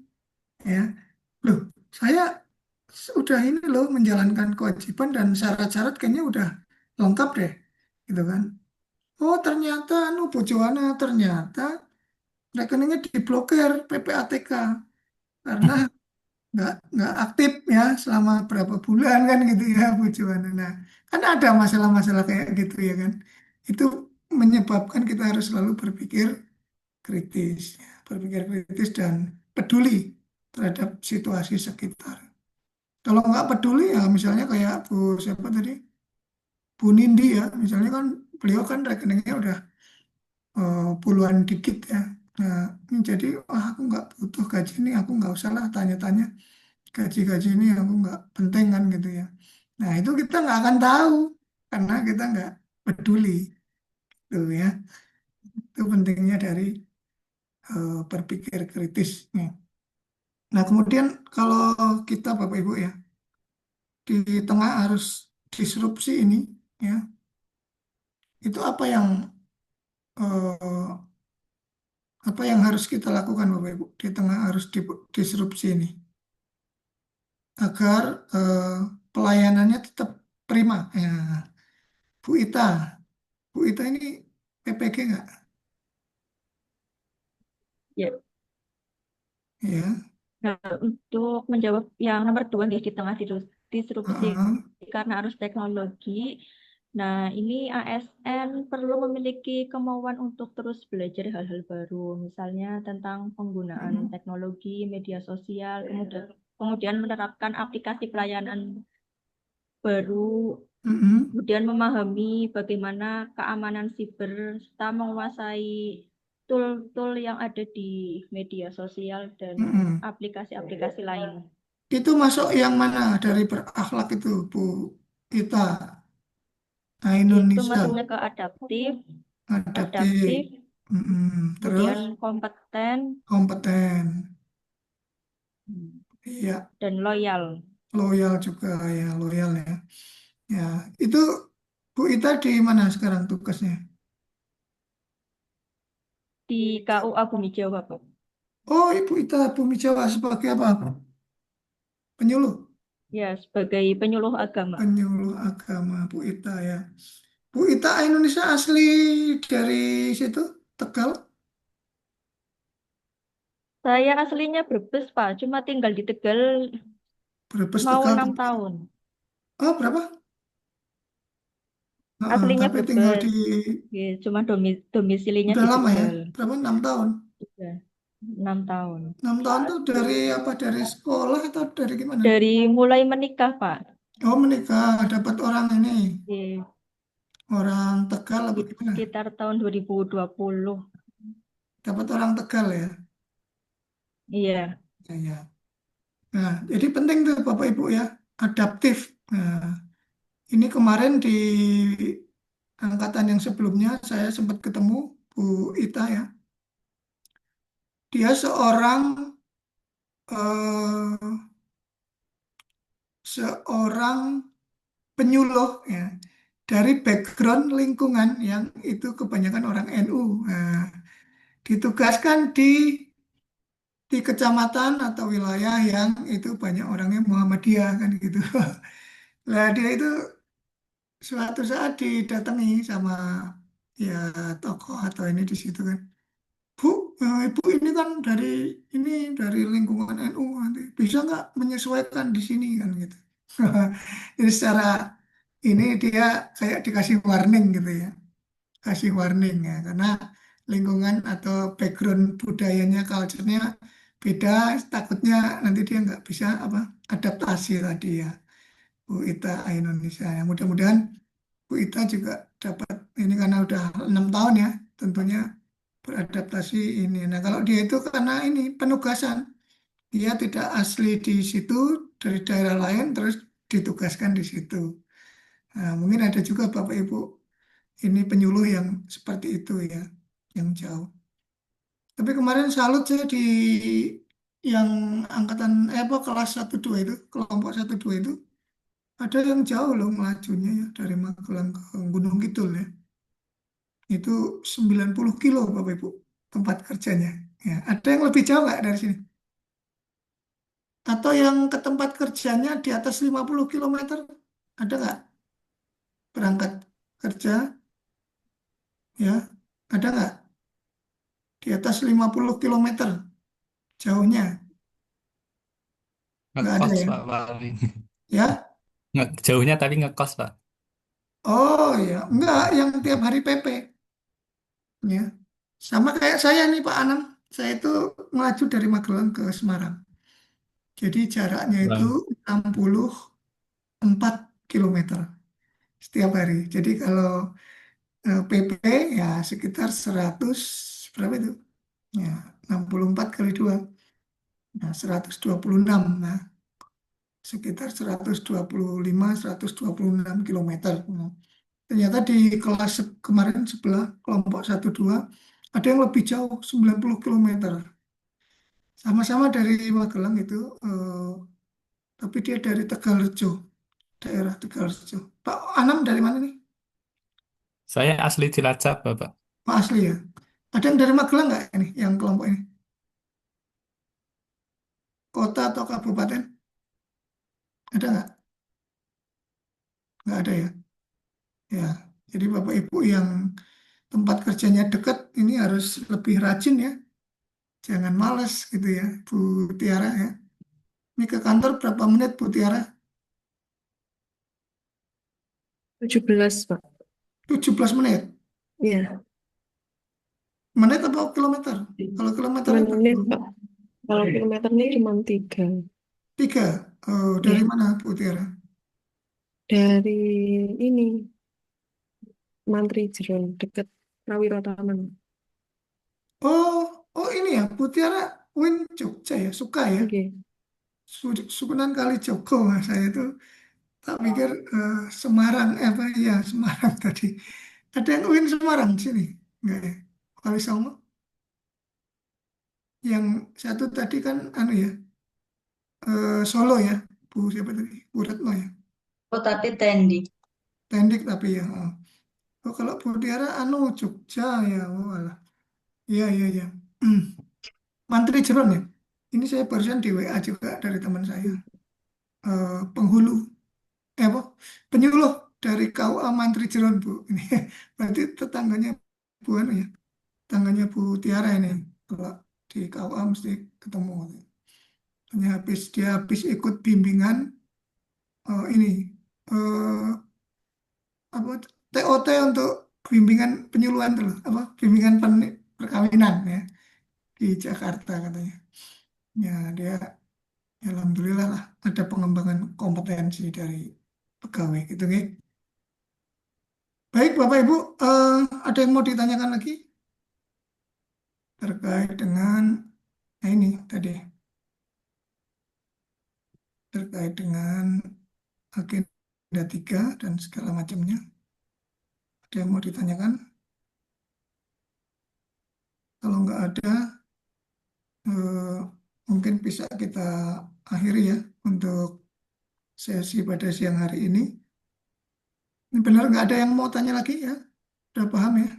ya. Loh, saya udah ini loh menjalankan kewajiban dan syarat-syarat kayaknya udah lengkap deh, gitu kan. Oh, ternyata anu Bu Joana ternyata rekeningnya diblokir PPATK karena nggak aktif ya selama berapa bulan kan gitu ya Bu Joana. Nah, kan ada masalah-masalah kayak gitu ya kan. Itu menyebabkan kita harus selalu berpikir kritis, ya. Berpikir kritis dan peduli terhadap situasi sekitar. Kalau nggak peduli ya misalnya kayak Bu siapa tadi, Bu Nindi ya, misalnya kan beliau kan rekeningnya udah puluhan digit ya. Nah, ini jadi aku nggak butuh gaji ini, aku nggak usah lah tanya-tanya gaji-gaji ini, aku nggak penting kan gitu ya. Nah, itu kita nggak akan tahu karena kita nggak peduli tuh ya. Itu pentingnya dari berpikir kritis. Ya. Nah, kemudian kalau kita Bapak Ibu ya di tengah arus disrupsi ini ya, itu eh, apa yang harus kita lakukan Bapak Ibu di tengah arus disrupsi ini agar pelayanannya tetap prima. Ya, Bu Ita, Bu Ita ini PPG nggak? Ya. Ya. Nah, untuk menjawab yang nomor dua nih, di tengah disrupsi Heeh. karena arus teknologi. Nah, ini ASN perlu memiliki kemauan untuk terus belajar hal-hal baru, misalnya tentang penggunaan teknologi, media sosial, kemudian menerapkan aplikasi pelayanan baru, kemudian memahami bagaimana keamanan siber, serta menguasai tool-tool yang ada di media sosial dan aplikasi-aplikasi lain. Itu masuk yang mana dari berakhlak itu Bu Ita? Nah, Itu Indonesia masuknya ke adaptif, adaptif. Terus kemudian kompeten, kompeten. Iya, dan loyal. loyal juga ya, loyal ya. Ya, itu Bu Ita di mana sekarang tugasnya? Di KUA Bumi Jawa, Pak. Oh, Ibu Ita Bumi Jawa sebagai apa? Penyuluh. Ya, sebagai penyuluh agama. Penyuluh agama Bu Ita ya. Bu Ita Indonesia asli dari situ, Tegal. Saya aslinya Brebes, Pak. Cuma tinggal di Tegal Brebes mau Tegal. 6 tahun. Oh, berapa? Aslinya Tapi tinggal Brebes. di Ya, cuma domisilinya udah di lama ya? Tegal. Berapa? 6 tahun. Iya, 6 tahun. 6 tahun tuh dari apa? Dari sekolah atau dari gimana? Dari mulai menikah, Pak. Oh, menikah, dapat orang ini, Iya, orang Tegal apa gimana? sekitar tahun 2020. Dapat orang Tegal ya? Iya. Ya, ya. Nah, jadi penting tuh Bapak Ibu ya, adaptif. Nah, ini kemarin di angkatan yang sebelumnya saya sempat ketemu Bu Ita ya. Dia eh, seorang penyuluh ya dari background lingkungan yang itu kebanyakan orang NU. Nah, ditugaskan di kecamatan atau wilayah yang itu banyak orangnya Muhammadiyah kan gitu. Nah, dia itu suatu saat didatangi sama ya tokoh atau ini di situ kan. Bu, Ibu ini kan dari lingkungan NU, nanti bisa nggak menyesuaikan di sini kan gitu. Jadi secara ini dia kayak dikasih warning gitu ya, kasih warning ya, karena lingkungan atau background budayanya, culture-nya beda, takutnya nanti dia nggak bisa apa adaptasi tadi ya, Bu Ita Indonesia. Ya, mudah-mudahan Bu Ita juga dapat ini karena udah 6 tahun ya, tentunya beradaptasi ini. Nah, kalau dia itu karena ini penugasan, dia tidak asli di situ, dari daerah lain terus ditugaskan di situ. Nah, mungkin ada juga Bapak Ibu ini penyuluh yang seperti itu ya, yang jauh. Tapi kemarin salut saya di yang angkatan apa kelas 1 2 itu, kelompok 1 2 itu ada yang jauh loh melajunya ya dari Magelang ke Gunung Kidul ya. Itu 90 kilo Bapak Ibu tempat kerjanya. Ya, ada yang lebih jauh nggak dari sini? Atau yang ke tempat kerjanya di atas 50 kilometer? Ada nggak berangkat kerja? Ya, ada nggak di atas 50 kilometer jauhnya? Nggak ada Ngekos ya? Pak paling. Ya? Jauhnya tapi ngekos Pak. Oh ya, enggak yang tiap hari PP. Ya, sama kayak saya nih Pak Anam. Saya itu melaju dari Magelang ke Semarang. Jadi jaraknya itu Bang. 64 kilometer setiap hari. Jadi kalau PP ya sekitar 100 berapa itu? Ya, 64 kali 2. Nah, 126. Nah, sekitar 125 126 kilometer. Nah, ternyata di kelas kemarin sebelah kelompok 1 2 ada yang lebih jauh 90 kilometer. Sama-sama dari Magelang itu, tapi dia dari Tegalrejo, daerah Tegalrejo. Pak Anam dari mana nih? Saya asli Cilacap Bapak. Pak asli ya. Ada yang dari Magelang nggak ini, yang kelompok ini? Kota atau kabupaten? Ada nggak? Nggak ada ya. Ya, jadi Bapak Ibu yang tempat kerjanya dekat ini harus lebih rajin ya. Jangan malas gitu ya, Bu Tiara ya. Ini ke kantor berapa menit Bu Tiara? 17, Pak. 17 menit. Iya, Menit apa kilometer? Kalau kilometer itu menit, Pak. Kalau kilometernya cuma 3. 3. Oh, dari Ya, mana Bu Tiara? dari ini, Mantri Jeron, deket Prawiro Taman. Oh, oh ini ya, Bu Tiara Win Jogja ya, suka ya. Oke. Sukunan Kalijogo, saya itu tak pikir Semarang, apa ya Semarang tadi. Ada yang Win Semarang sini, enggak ya? Kali Songo. Yang satu tadi kan anu ya, Solo ya, Bu siapa tadi? Bu Retno ya. Oh, tapi Tendi. Tendik tapi ya. Oh. Oh, kalau Bu Tiara anu Jogja ya, oh alah. Iya iya iya. Mantri Jeron ya. Ini saya barusan di WA juga dari teman saya. Penghulu, apa? Penyuluh dari KUA Mantri Jeron Bu. Ini berarti tetangganya Bu anu ya, tetangganya Bu Tiara ini. Kalau di KUA mesti ketemu. Dia habis ikut bimbingan ini eh, apa TOT untuk bimbingan penyuluhan tuh loh, apa bimbingan perkawinan ya di Jakarta katanya. Ya dia ya, alhamdulillah lah ada pengembangan kompetensi dari pegawai gitu nih. Baik Bapak Ibu, ada yang mau ditanyakan lagi terkait dengan ini tadi terkait dengan agenda 3 dan segala macamnya. Ada yang mau ditanyakan? Kalau nggak ada, eh, mungkin bisa kita akhiri ya untuk sesi pada siang hari ini. Ini benar nggak ada yang mau tanya lagi ya? Udah paham ya?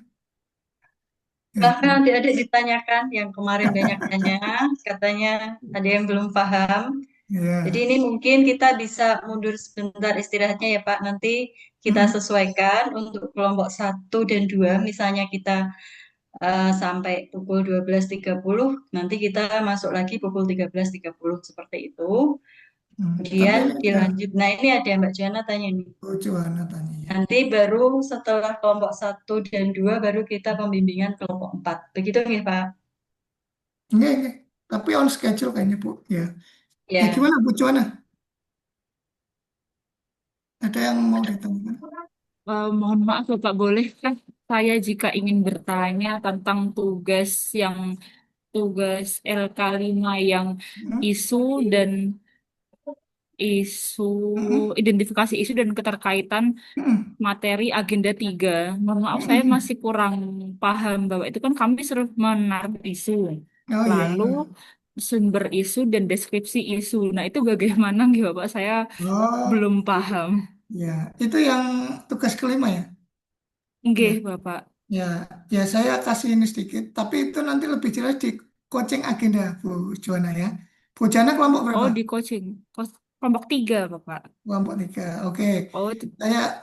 Ya. Bahkan adik-adik ditanyakan yang kemarin banyak tanya, katanya ada yang belum paham. Ya. Jadi ini mungkin kita bisa mundur sebentar istirahatnya ya Pak. Nanti kita sesuaikan untuk kelompok 1 dan 2. Misalnya kita sampai pukul 12.30, nanti kita masuk lagi pukul 13.30 seperti itu. Tapi Kemudian ini dilanjut. Nah, ini ada Mbak Joanna tanya nih. Bu Joanna tanya ya. Nanti baru setelah kelompok 1 dan 2 baru kita pembimbingan kelompok 4. Begitu nggih, Pak? Enggak. Tapi on schedule kayaknya Bu. Ya. Ya. Gimana Bu Joanna? Ada yang mau ditanyakan? Mohon maaf Bapak, bolehkah saya jika ingin bertanya tentang tugas LK5 yang isu dan isu identifikasi isu dan keterkaitan materi agenda 3. Mohon maaf, saya masih kurang paham bahwa itu kan kami suruh menaruh isu, Oh iya. lalu sumber isu dan deskripsi isu. Nah, itu bagaimana nih Bapak? Saya Oh, belum paham. ya. Itu yang tugas kelima ya? Nggih, Bapak. Ya, saya kasih ini sedikit. Tapi itu nanti lebih jelas di coaching agenda Bu Joanna ya. Bu Joanna kelompok berapa? Oh, di coaching. Kelompok 3, Bapak. Kelompok 3. Oke. Oh, itu.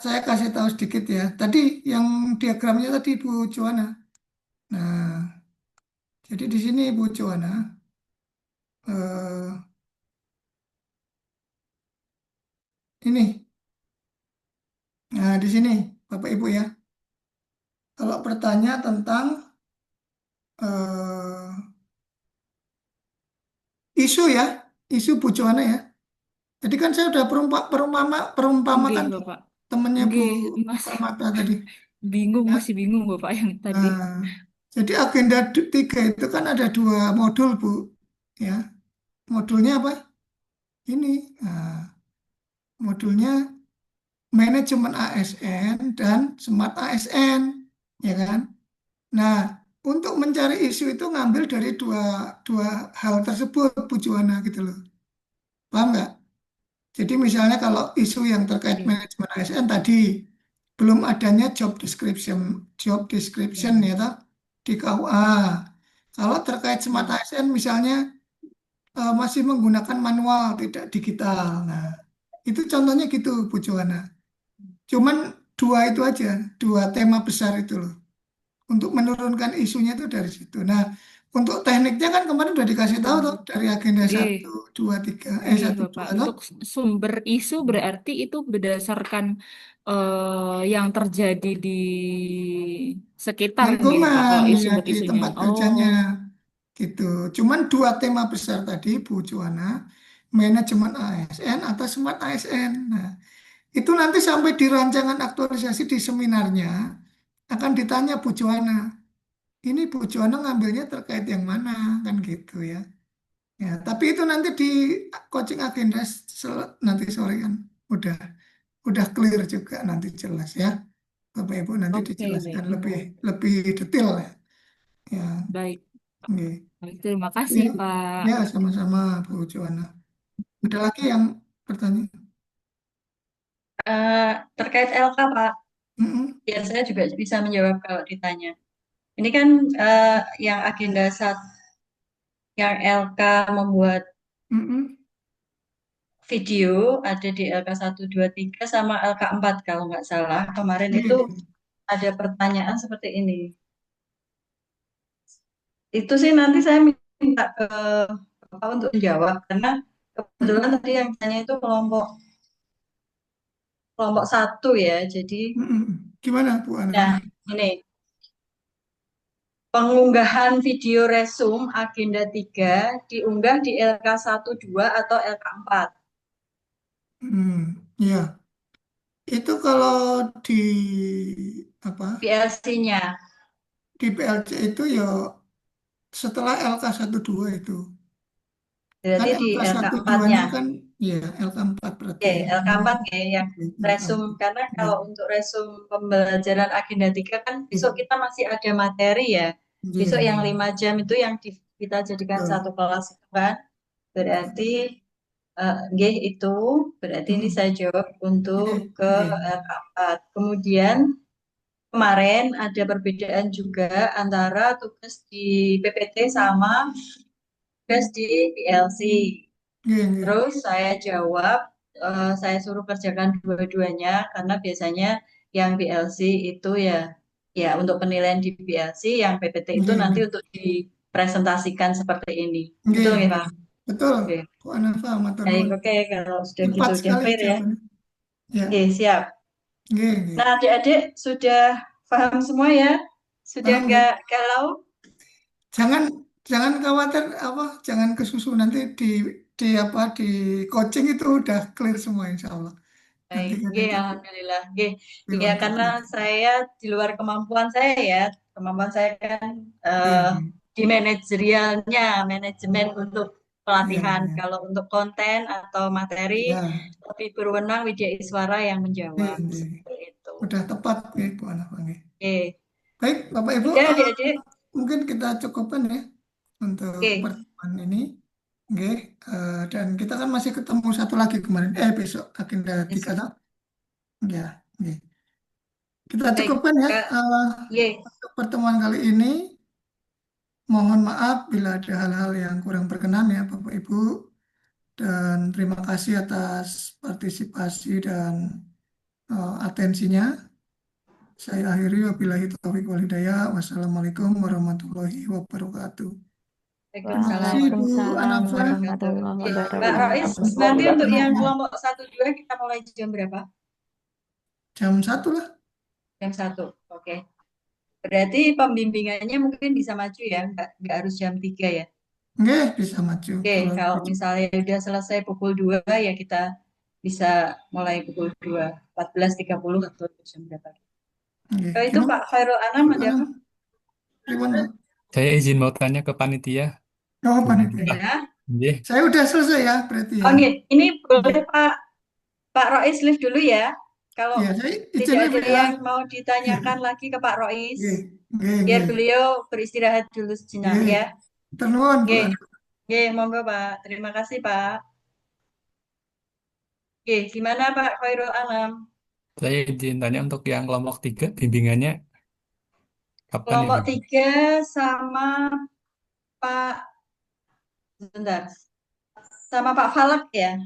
Saya kasih tahu sedikit ya. Tadi yang diagramnya tadi Bu Joanna. Nah, jadi di sini Bu Joanna, eh, ini. Nah, di sini Bapak Ibu ya. Kalau bertanya tentang eh, isu ya, isu Bu Joanna ya. Jadi kan saya udah perumpamakan Nggih, Bapak. temennya Bu Nggih, Mas. Permata tadi. Bingung, Ya. masih bingung Bapak yang tadi. Nah, jadi agenda 3 itu kan ada 2 modul Bu. Ya, modulnya apa? Ini. Nah, modulnya manajemen ASN dan smart ASN, ya kan? Nah, untuk mencari isu itu ngambil dari dua hal tersebut, Bu Juwana gitu loh. Paham nggak? Jadi misalnya kalau isu yang terkait manajemen ASN tadi belum adanya job description ya toh, di KUA. Kalau terkait smart ASN misalnya masih menggunakan manual tidak digital. Nah, itu contohnya gitu Bu Jowana. Cuman 2 itu aja, 2 tema besar itu loh. Untuk menurunkan isunya itu dari situ. Nah, untuk tekniknya kan kemarin udah dikasih tahu tuh dari agenda Nggih. 1, 2, 3, Nggih, 1, Bapak. 2 tuh. Untuk sumber isu berarti itu berdasarkan yang terjadi di sekitar nggih, Pak, Lingkungan kalau ya sumber di isunya. tempat kerjanya Oh, gitu. Cuman 2 tema besar tadi Bu Juwana, manajemen ASN atau smart ASN. Nah, itu nanti sampai di rancangan aktualisasi di seminarnya akan ditanya Bu Juwana. Ini Bu Juwana ngambilnya terkait yang mana kan gitu ya. Ya, tapi itu nanti di coaching agenda nanti sore kan udah udah clear juga nanti jelas ya. Bapak Ibu nanti oke, dijelaskan baik. lebih lebih detail ya. Ya, Baik. oke. Baik, terima Ya, kasih, Pak. ya sama-sama Bu Joana. Ada lagi yang bertanya? Terkait LK, Pak. Ya, saya juga bisa menjawab kalau ditanya. Ini kan yang agenda yang LK membuat video ada di LK 1, 2, 3 sama LK 4 kalau nggak salah. Kemarin itu ada pertanyaan seperti ini. Itu sih nanti saya minta ke Bapak untuk menjawab karena kebetulan tadi yang tanya itu kelompok 1 ya. Jadi Gimana Bu Ana? nah, ini pengunggahan video resume agenda 3 diunggah di LK 1, 2 atau LK 4. Ya. Itu kalau di apa? PLC-nya. Di PLC itu ya setelah LK 12 itu. Kan Berarti di LK LK 12-nya 4-nya. kan ya LK 4 berarti. Oke, LK 4 ya yang resume karena kalau untuk resume pembelajaran agenda 3 kan besok kita masih ada materi ya. Besok yang 5 jam itu yang kita jadikan satu kelas itu kan. Berarti itu berarti ini saya jawab untuk ke LK 4. Kemudian kemarin ada perbedaan juga antara tugas di PPT sama tugas di PLC. Terus saya jawab, saya suruh kerjakan dua-duanya karena biasanya yang PLC itu ya Ya, untuk penilaian di BLC yang PPT itu Nggih, nanti nggih. untuk dipresentasikan seperti ini. Nggih, Betul nggih, nggih. Pak? Betul. Oke. Bu Hanafa, matur Baik, nuwun. oke. Kalau sudah Tepat gitu, udah sekali clear ya. jawabannya. Ya, Oke, siap. nggih, nggih. Nah, adik-adik sudah paham semua ya? Sudah Paham, nggih. nggak galau? Jangan jangan khawatir apa, jangan kesusu nanti di apa di coaching itu udah clear semua insya Allah. Nanti Baik, kan nggih, itu alhamdulillah. Nggih, ya karena dilengkapi. saya di luar kemampuan saya ya. Kemampuan saya kan Nggih, eh, nggih. di manajerialnya, manajemen untuk Iya, pelatihan. iya. Kalau untuk konten atau materi, Ya, lebih berwenang Widya Iswara yang nggih, menjawab. nggih. Seperti itu. Udah tepat nggih Bu Hanafa nggih. Oke, Baik, Bapak Ibu, sudah adik-adik. mungkin kita cukupkan ya untuk Oke, pertemuan ini. Nggih, dan kita kan masih ketemu satu lagi kemarin. Besok agenda 3 besok. tak? Ya, nggih. Kita Baik, cukupkan ya Kak. Ye, untuk pertemuan kali ini. Mohon maaf bila ada hal-hal yang kurang berkenan ya Bapak Ibu. Dan terima kasih atas partisipasi dan atensinya. Saya akhiri wabillahi taufiq wal hidayah. Wassalamualaikum warahmatullahi wabarakatuh. Terima kasih Bu Waalaikumsalam Hanafa. warahmatullahi Mbak Rois, wabarakatuh. nanti Bu untuk yang Hanafa. kelompok 1-2 kita mulai jam berapa? Jam 1 lah. Jam 1, oke. Berarti pembimbingannya mungkin bisa maju ya, nggak harus jam 3 ya. Nggih, bisa maju. Oke, kalau misalnya udah selesai pukul 2 ya kita bisa mulai pukul 2, 14.30 atau jam berapa. Nggih. Kalau itu Pak Khairul Anam ada apa? Gimana? Saya izin mau tanya ke panitia. Oh, panitia. Ya. Nggih. Saya udah selesai ya berarti ya. Oke, ini boleh Pak Rois live dulu ya. Kalau Ya, saya izin tidak ada live ya. yang mau ditanyakan lagi ke Pak Rois, Nggih, biar nggih. beliau beristirahat dulu sejenak Nggih. ya. Ternuwun, Bu Oke, Hanafa. oke, monggo Pak. Terima kasih Pak. Oke, gimana Pak Khairul Anam? Saya izin tanya untuk yang kelompok 3 bimbingannya kapan ya? Kelompok 3 sama Pak, sebentar, sama Pak Falak ya.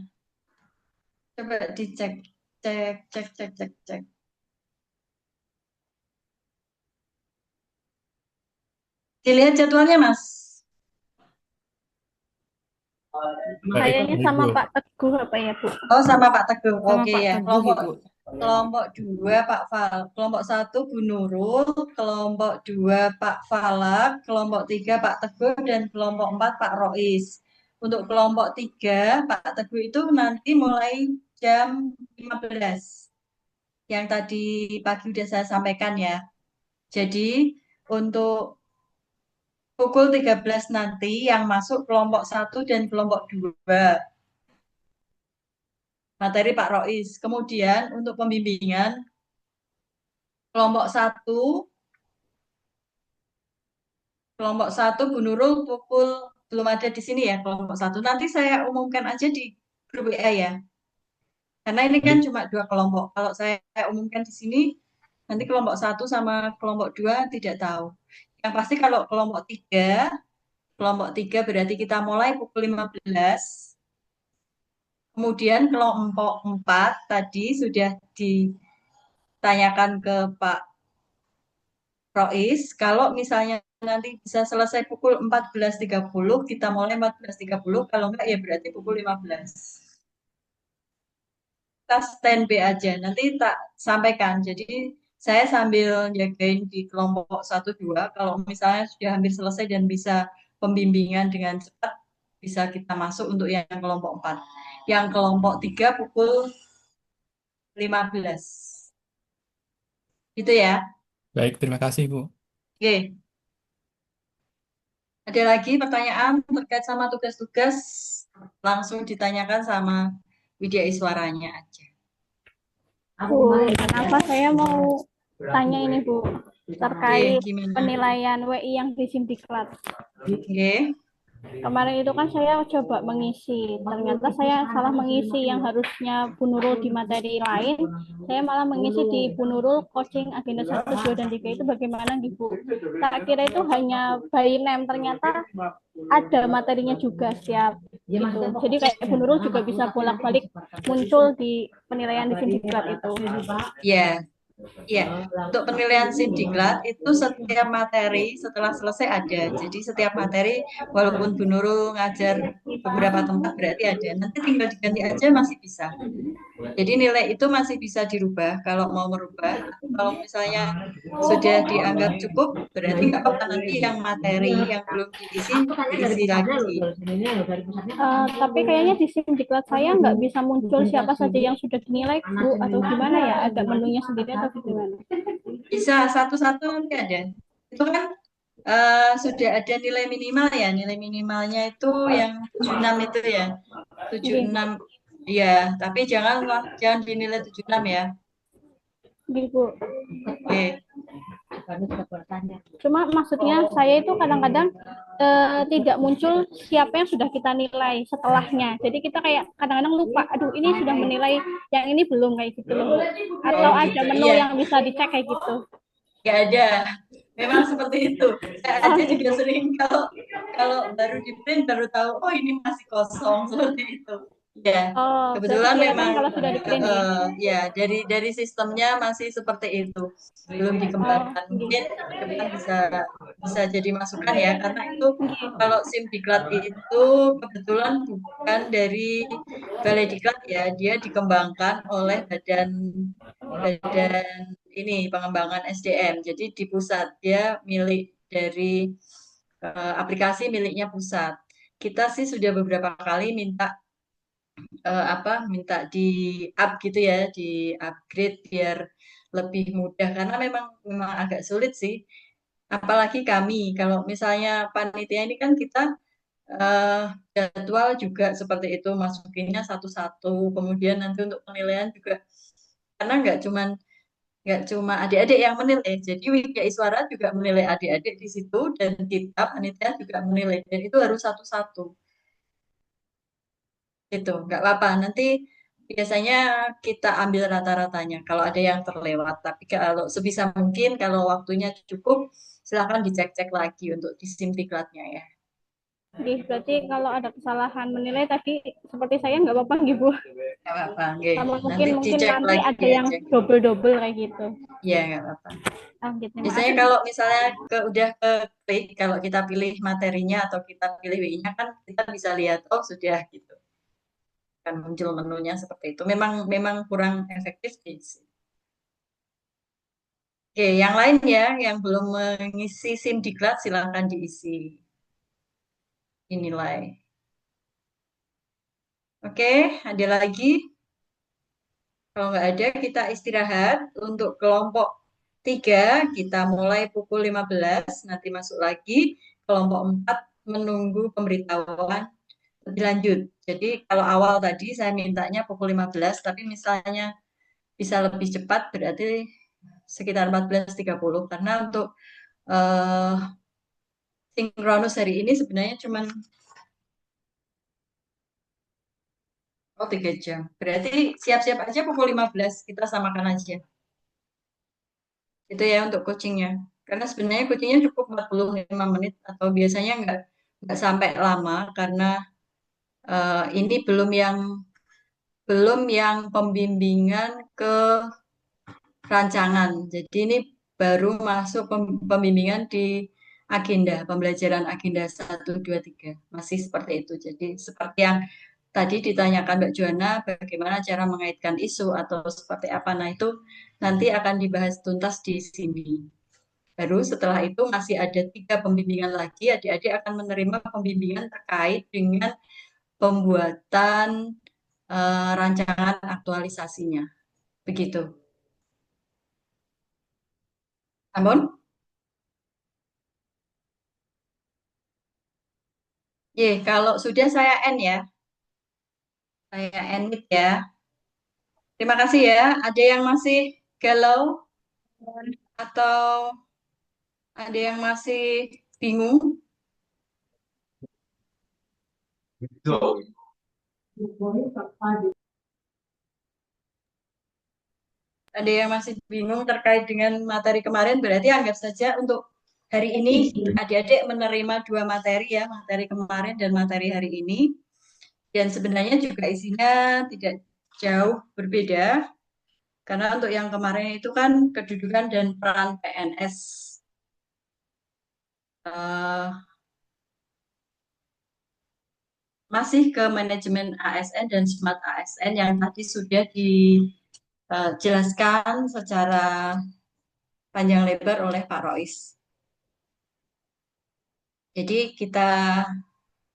Coba dicek, cek. Dilihat jadwalnya Mas. Kayaknya sama Pak Teguh apa ya, Bu? Oh, sama Pak Teguh. Sama Oke Pak ya. Teguh, Ibu. Kelompok 2 Pak Fal, kelompok 1 Bu Nurul, kelompok 2 Pak Falak, kelompok 3 Pak Teguh, dan kelompok 4 Pak Rois. Untuk kelompok 3 Pak Teguh itu nanti mulai jam 15. Yang tadi pagi udah saya sampaikan ya. Jadi untuk pukul 13 nanti yang masuk kelompok 1 dan kelompok 2. Materi Pak Rois. Kemudian untuk pembimbingan kelompok 1 Bu Nurul pukul belum ada di sini ya kelompok 1. Nanti saya umumkan aja di grup WA ya. Karena ini kan cuma 2 kelompok. Kalau saya umumkan di sini nanti kelompok 1 sama kelompok 2 tidak tahu. Yang pasti kalau kelompok 3 berarti kita mulai pukul 15. Kemudian kelompok 4 tadi sudah ditanyakan ke Pak Rois, kalau misalnya nanti bisa selesai pukul 14.30, kita mulai 14.30, kalau enggak ya berarti pukul 15. Kita standby aja, nanti tak sampaikan. Jadi saya sambil jagain di kelompok 1-2, kalau misalnya sudah hampir selesai dan bisa pembimbingan dengan cepat, bisa kita masuk untuk yang kelompok 4. Yang kelompok 3 pukul 15. Gitu ya. Baik, terima kasih Bu. Oke. Ada lagi pertanyaan terkait sama tugas-tugas? Langsung ditanyakan sama Widya Iswaranya aja. Bu, kenapa saya mau tanya ini, Bu, terkait gimana? penilaian WI yang di Simdiklat. Oke. Kemarin itu kan saya coba mengisi, ternyata saya salah mengisi yang harusnya Bu Nurul di materi lain, saya malah mengisi di Bu Nurul coaching agenda 1, 2, dan 3 itu bagaimana nih Bu? Tak kira itu hanya by name, ternyata ada materinya juga siap gitu. Jadi kayak Bu Nurul juga bisa bolak-balik muncul di penilaian di Simdiklat itu. Ya, Iya, untuk penilaian Sindiklat itu setiap materi setelah selesai ada. Jadi setiap materi walaupun Bu Nurul ngajar beberapa tempat berarti ada. Nanti tinggal diganti aja masih bisa. Jadi nilai itu masih bisa dirubah kalau mau merubah. Kalau misalnya sudah dianggap cukup, berarti nggak apa-apa nanti yang materi yang belum diisi lagi. Tapi kayaknya di Sindiklat saya nggak bisa muncul siapa saja yang sudah dinilai, Bu, atau gimana ya? Ada menunya sendiri atau gimana? Bisa satu-satu nanti ada. Itu kan sudah ada nilai minimal ya. Nilai minimalnya itu yang 76 itu ya. 76. Iya, tapi jangan dinilai 76 ya. Gitu. Oke. Cuma maksudnya saya itu kadang-kadang tidak muncul siapa yang sudah kita nilai setelahnya. Jadi kita kayak kadang-kadang lupa, aduh ini sudah menilai, yang ini belum kayak gitu loh. Atau ada menu yang bisa dicek kayak gitu. Nggak ada. Memang seperti itu. Saya aja juga sering kalau baru di print baru tahu, oh ini masih kosong seperti itu. Ya, kebetulan memang kalau sudah di print ya dari sistemnya masih seperti itu, belum dikembangkan. Mungkin depan bisa jadi masukan ya, karena itu kalau Simdiklat itu kebetulan bukan dari Balai Diklat ya, dia dikembangkan oleh badan ini pengembangan SDM. Jadi di pusat dia milik dari aplikasi miliknya pusat. Kita sih sudah beberapa kali minta minta di up gitu ya, di upgrade biar lebih mudah karena memang agak sulit sih. Apalagi kami kalau misalnya panitia ini kan kita jadwal juga seperti itu masukinnya satu-satu. Kemudian nanti untuk penilaian juga karena nggak cuma adik-adik yang menilai. Jadi Widya Iswara juga menilai adik-adik di situ dan kita panitia juga menilai dan itu harus satu-satu. Itu nggak apa-apa. Nanti biasanya kita ambil rata-ratanya kalau ada yang terlewat. Tapi kalau sebisa mungkin kalau waktunya cukup, silakan dicek-cek lagi untuk di Simdiklatnya ya. Berarti kalau ada kesalahan menilai tadi seperti saya nggak apa-apa gitu. Nggak apa-apa. Sama mungkin dicek nanti lagi ada yang double kayak gitu. Iya nggak apa-apa. Gitu, Biasanya kalau misalnya udah ke klik, kalau kita pilih materinya atau kita pilih WI-nya kan kita bisa lihat oh sudah gitu. Kan muncul menunya seperti itu. Memang kurang efektif sih. Oke, yang lain ya, yang belum mengisi Simdiklat silakan diisi. Dinilai. Oke, ada lagi? Kalau nggak ada, kita istirahat. Untuk kelompok 3, kita mulai pukul 15, nanti masuk lagi. Kelompok 4 menunggu pemberitahuan lebih lanjut. Jadi kalau awal tadi saya mintanya pukul 15, tapi misalnya bisa lebih cepat berarti sekitar 14.30 karena untuk sinkronus hari ini sebenarnya cuma 3 jam. Berarti siap-siap aja pukul 15 kita samakan aja. Itu ya untuk coachingnya. Karena sebenarnya coachingnya cukup 45 menit atau biasanya nggak sampai lama karena ini belum yang pembimbingan ke rancangan. Jadi ini baru masuk pembimbingan di agenda, pembelajaran agenda 1, 2, 3. Masih seperti itu. Jadi seperti yang tadi ditanyakan Mbak Joana, bagaimana cara mengaitkan isu atau seperti apa. Nah itu nanti akan dibahas tuntas di sini. Baru setelah itu masih ada 3 pembimbingan lagi, adik-adik akan menerima pembimbingan terkait dengan pembuatan rancangan aktualisasinya. Begitu. Amun? Kalau sudah saya end ya. Saya end ya. Terima kasih ya. Ada yang masih galau atau ada yang masih bingung? Ada yang masih bingung terkait dengan materi kemarin, berarti anggap saja untuk hari ini adik-adik menerima 2 materi ya, materi kemarin dan materi hari ini. Dan sebenarnya juga isinya tidak jauh berbeda. Karena untuk yang kemarin itu kan kedudukan dan peran PNS. Eh, masih ke manajemen ASN dan smart ASN yang tadi sudah dijelaskan secara panjang lebar oleh Pak Rois. Jadi kita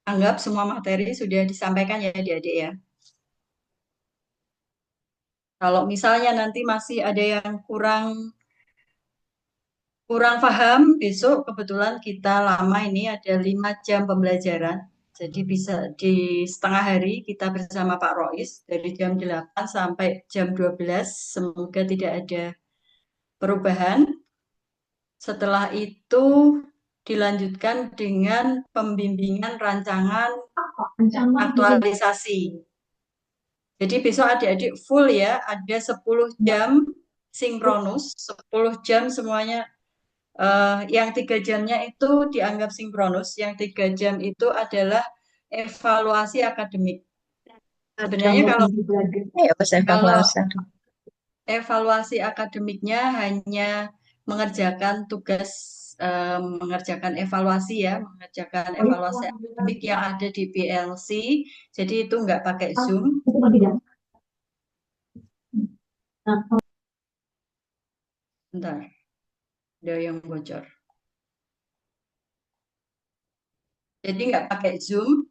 anggap semua materi sudah disampaikan ya adik-adik ya. Kalau misalnya nanti masih ada yang kurang paham, besok kebetulan kita lama ini ada 5 jam pembelajaran. Jadi bisa di setengah hari kita bersama Pak Rois dari jam 8 sampai jam 12. Semoga tidak ada perubahan. Setelah itu dilanjutkan dengan pembimbingan rancangan aktualisasi. Jadi besok adik-adik full ya, ada 10 jam sinkronus, 10 jam semuanya. Yang 3 jamnya itu dianggap sinkronus, yang 3 jam itu adalah evaluasi akademik. Sebenarnya kalau evaluasi akademiknya hanya mengerjakan tugas, mengerjakan evaluasi ya, mengerjakan evaluasi akademik yang ada di PLC. Jadi itu nggak pakai Zoom. Bentar, ada yang bocor. Jadi nggak pakai Zoom.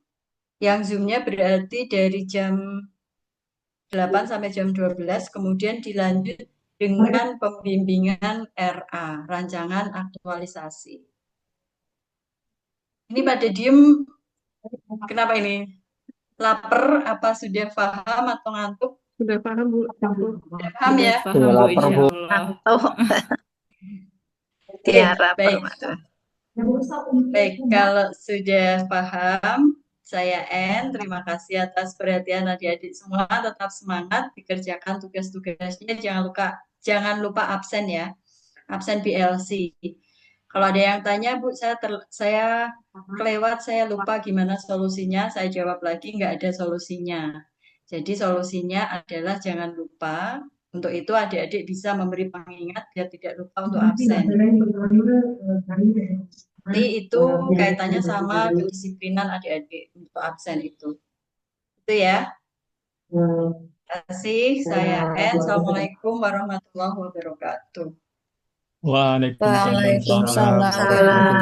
Yang Zoom-nya berarti dari jam 8 sampai jam 12, kemudian dilanjut dengan pembimbingan RA, rancangan aktualisasi. Ini pada diem, kenapa ini? Lapar, apa sudah paham atau ngantuk? Sudah paham, Bu. Sudah paham ya? Paham, Bu, insya Allah. Ngantuk. Oke, Tiara baik. Permata. Baik, kalau sudah paham, saya N. Terima kasih atas perhatian adik-adik semua. Tetap semangat dikerjakan tugas-tugasnya. Jangan lupa absen ya, absen PLC. Kalau ada yang tanya, Bu, saya kelewat, saya lupa gimana solusinya. Saya jawab lagi, nggak ada solusinya. Jadi solusinya adalah jangan lupa. Untuk itu adik-adik bisa memberi pengingat biar tidak lupa untuk absen. Nanti itu kaitannya sama kedisiplinan adik-adik untuk absen itu. Itu ya. Terima kasih. Saya N. Assalamualaikum warahmatullahi wabarakatuh. Waalaikumsalam. Waalaikumsalam.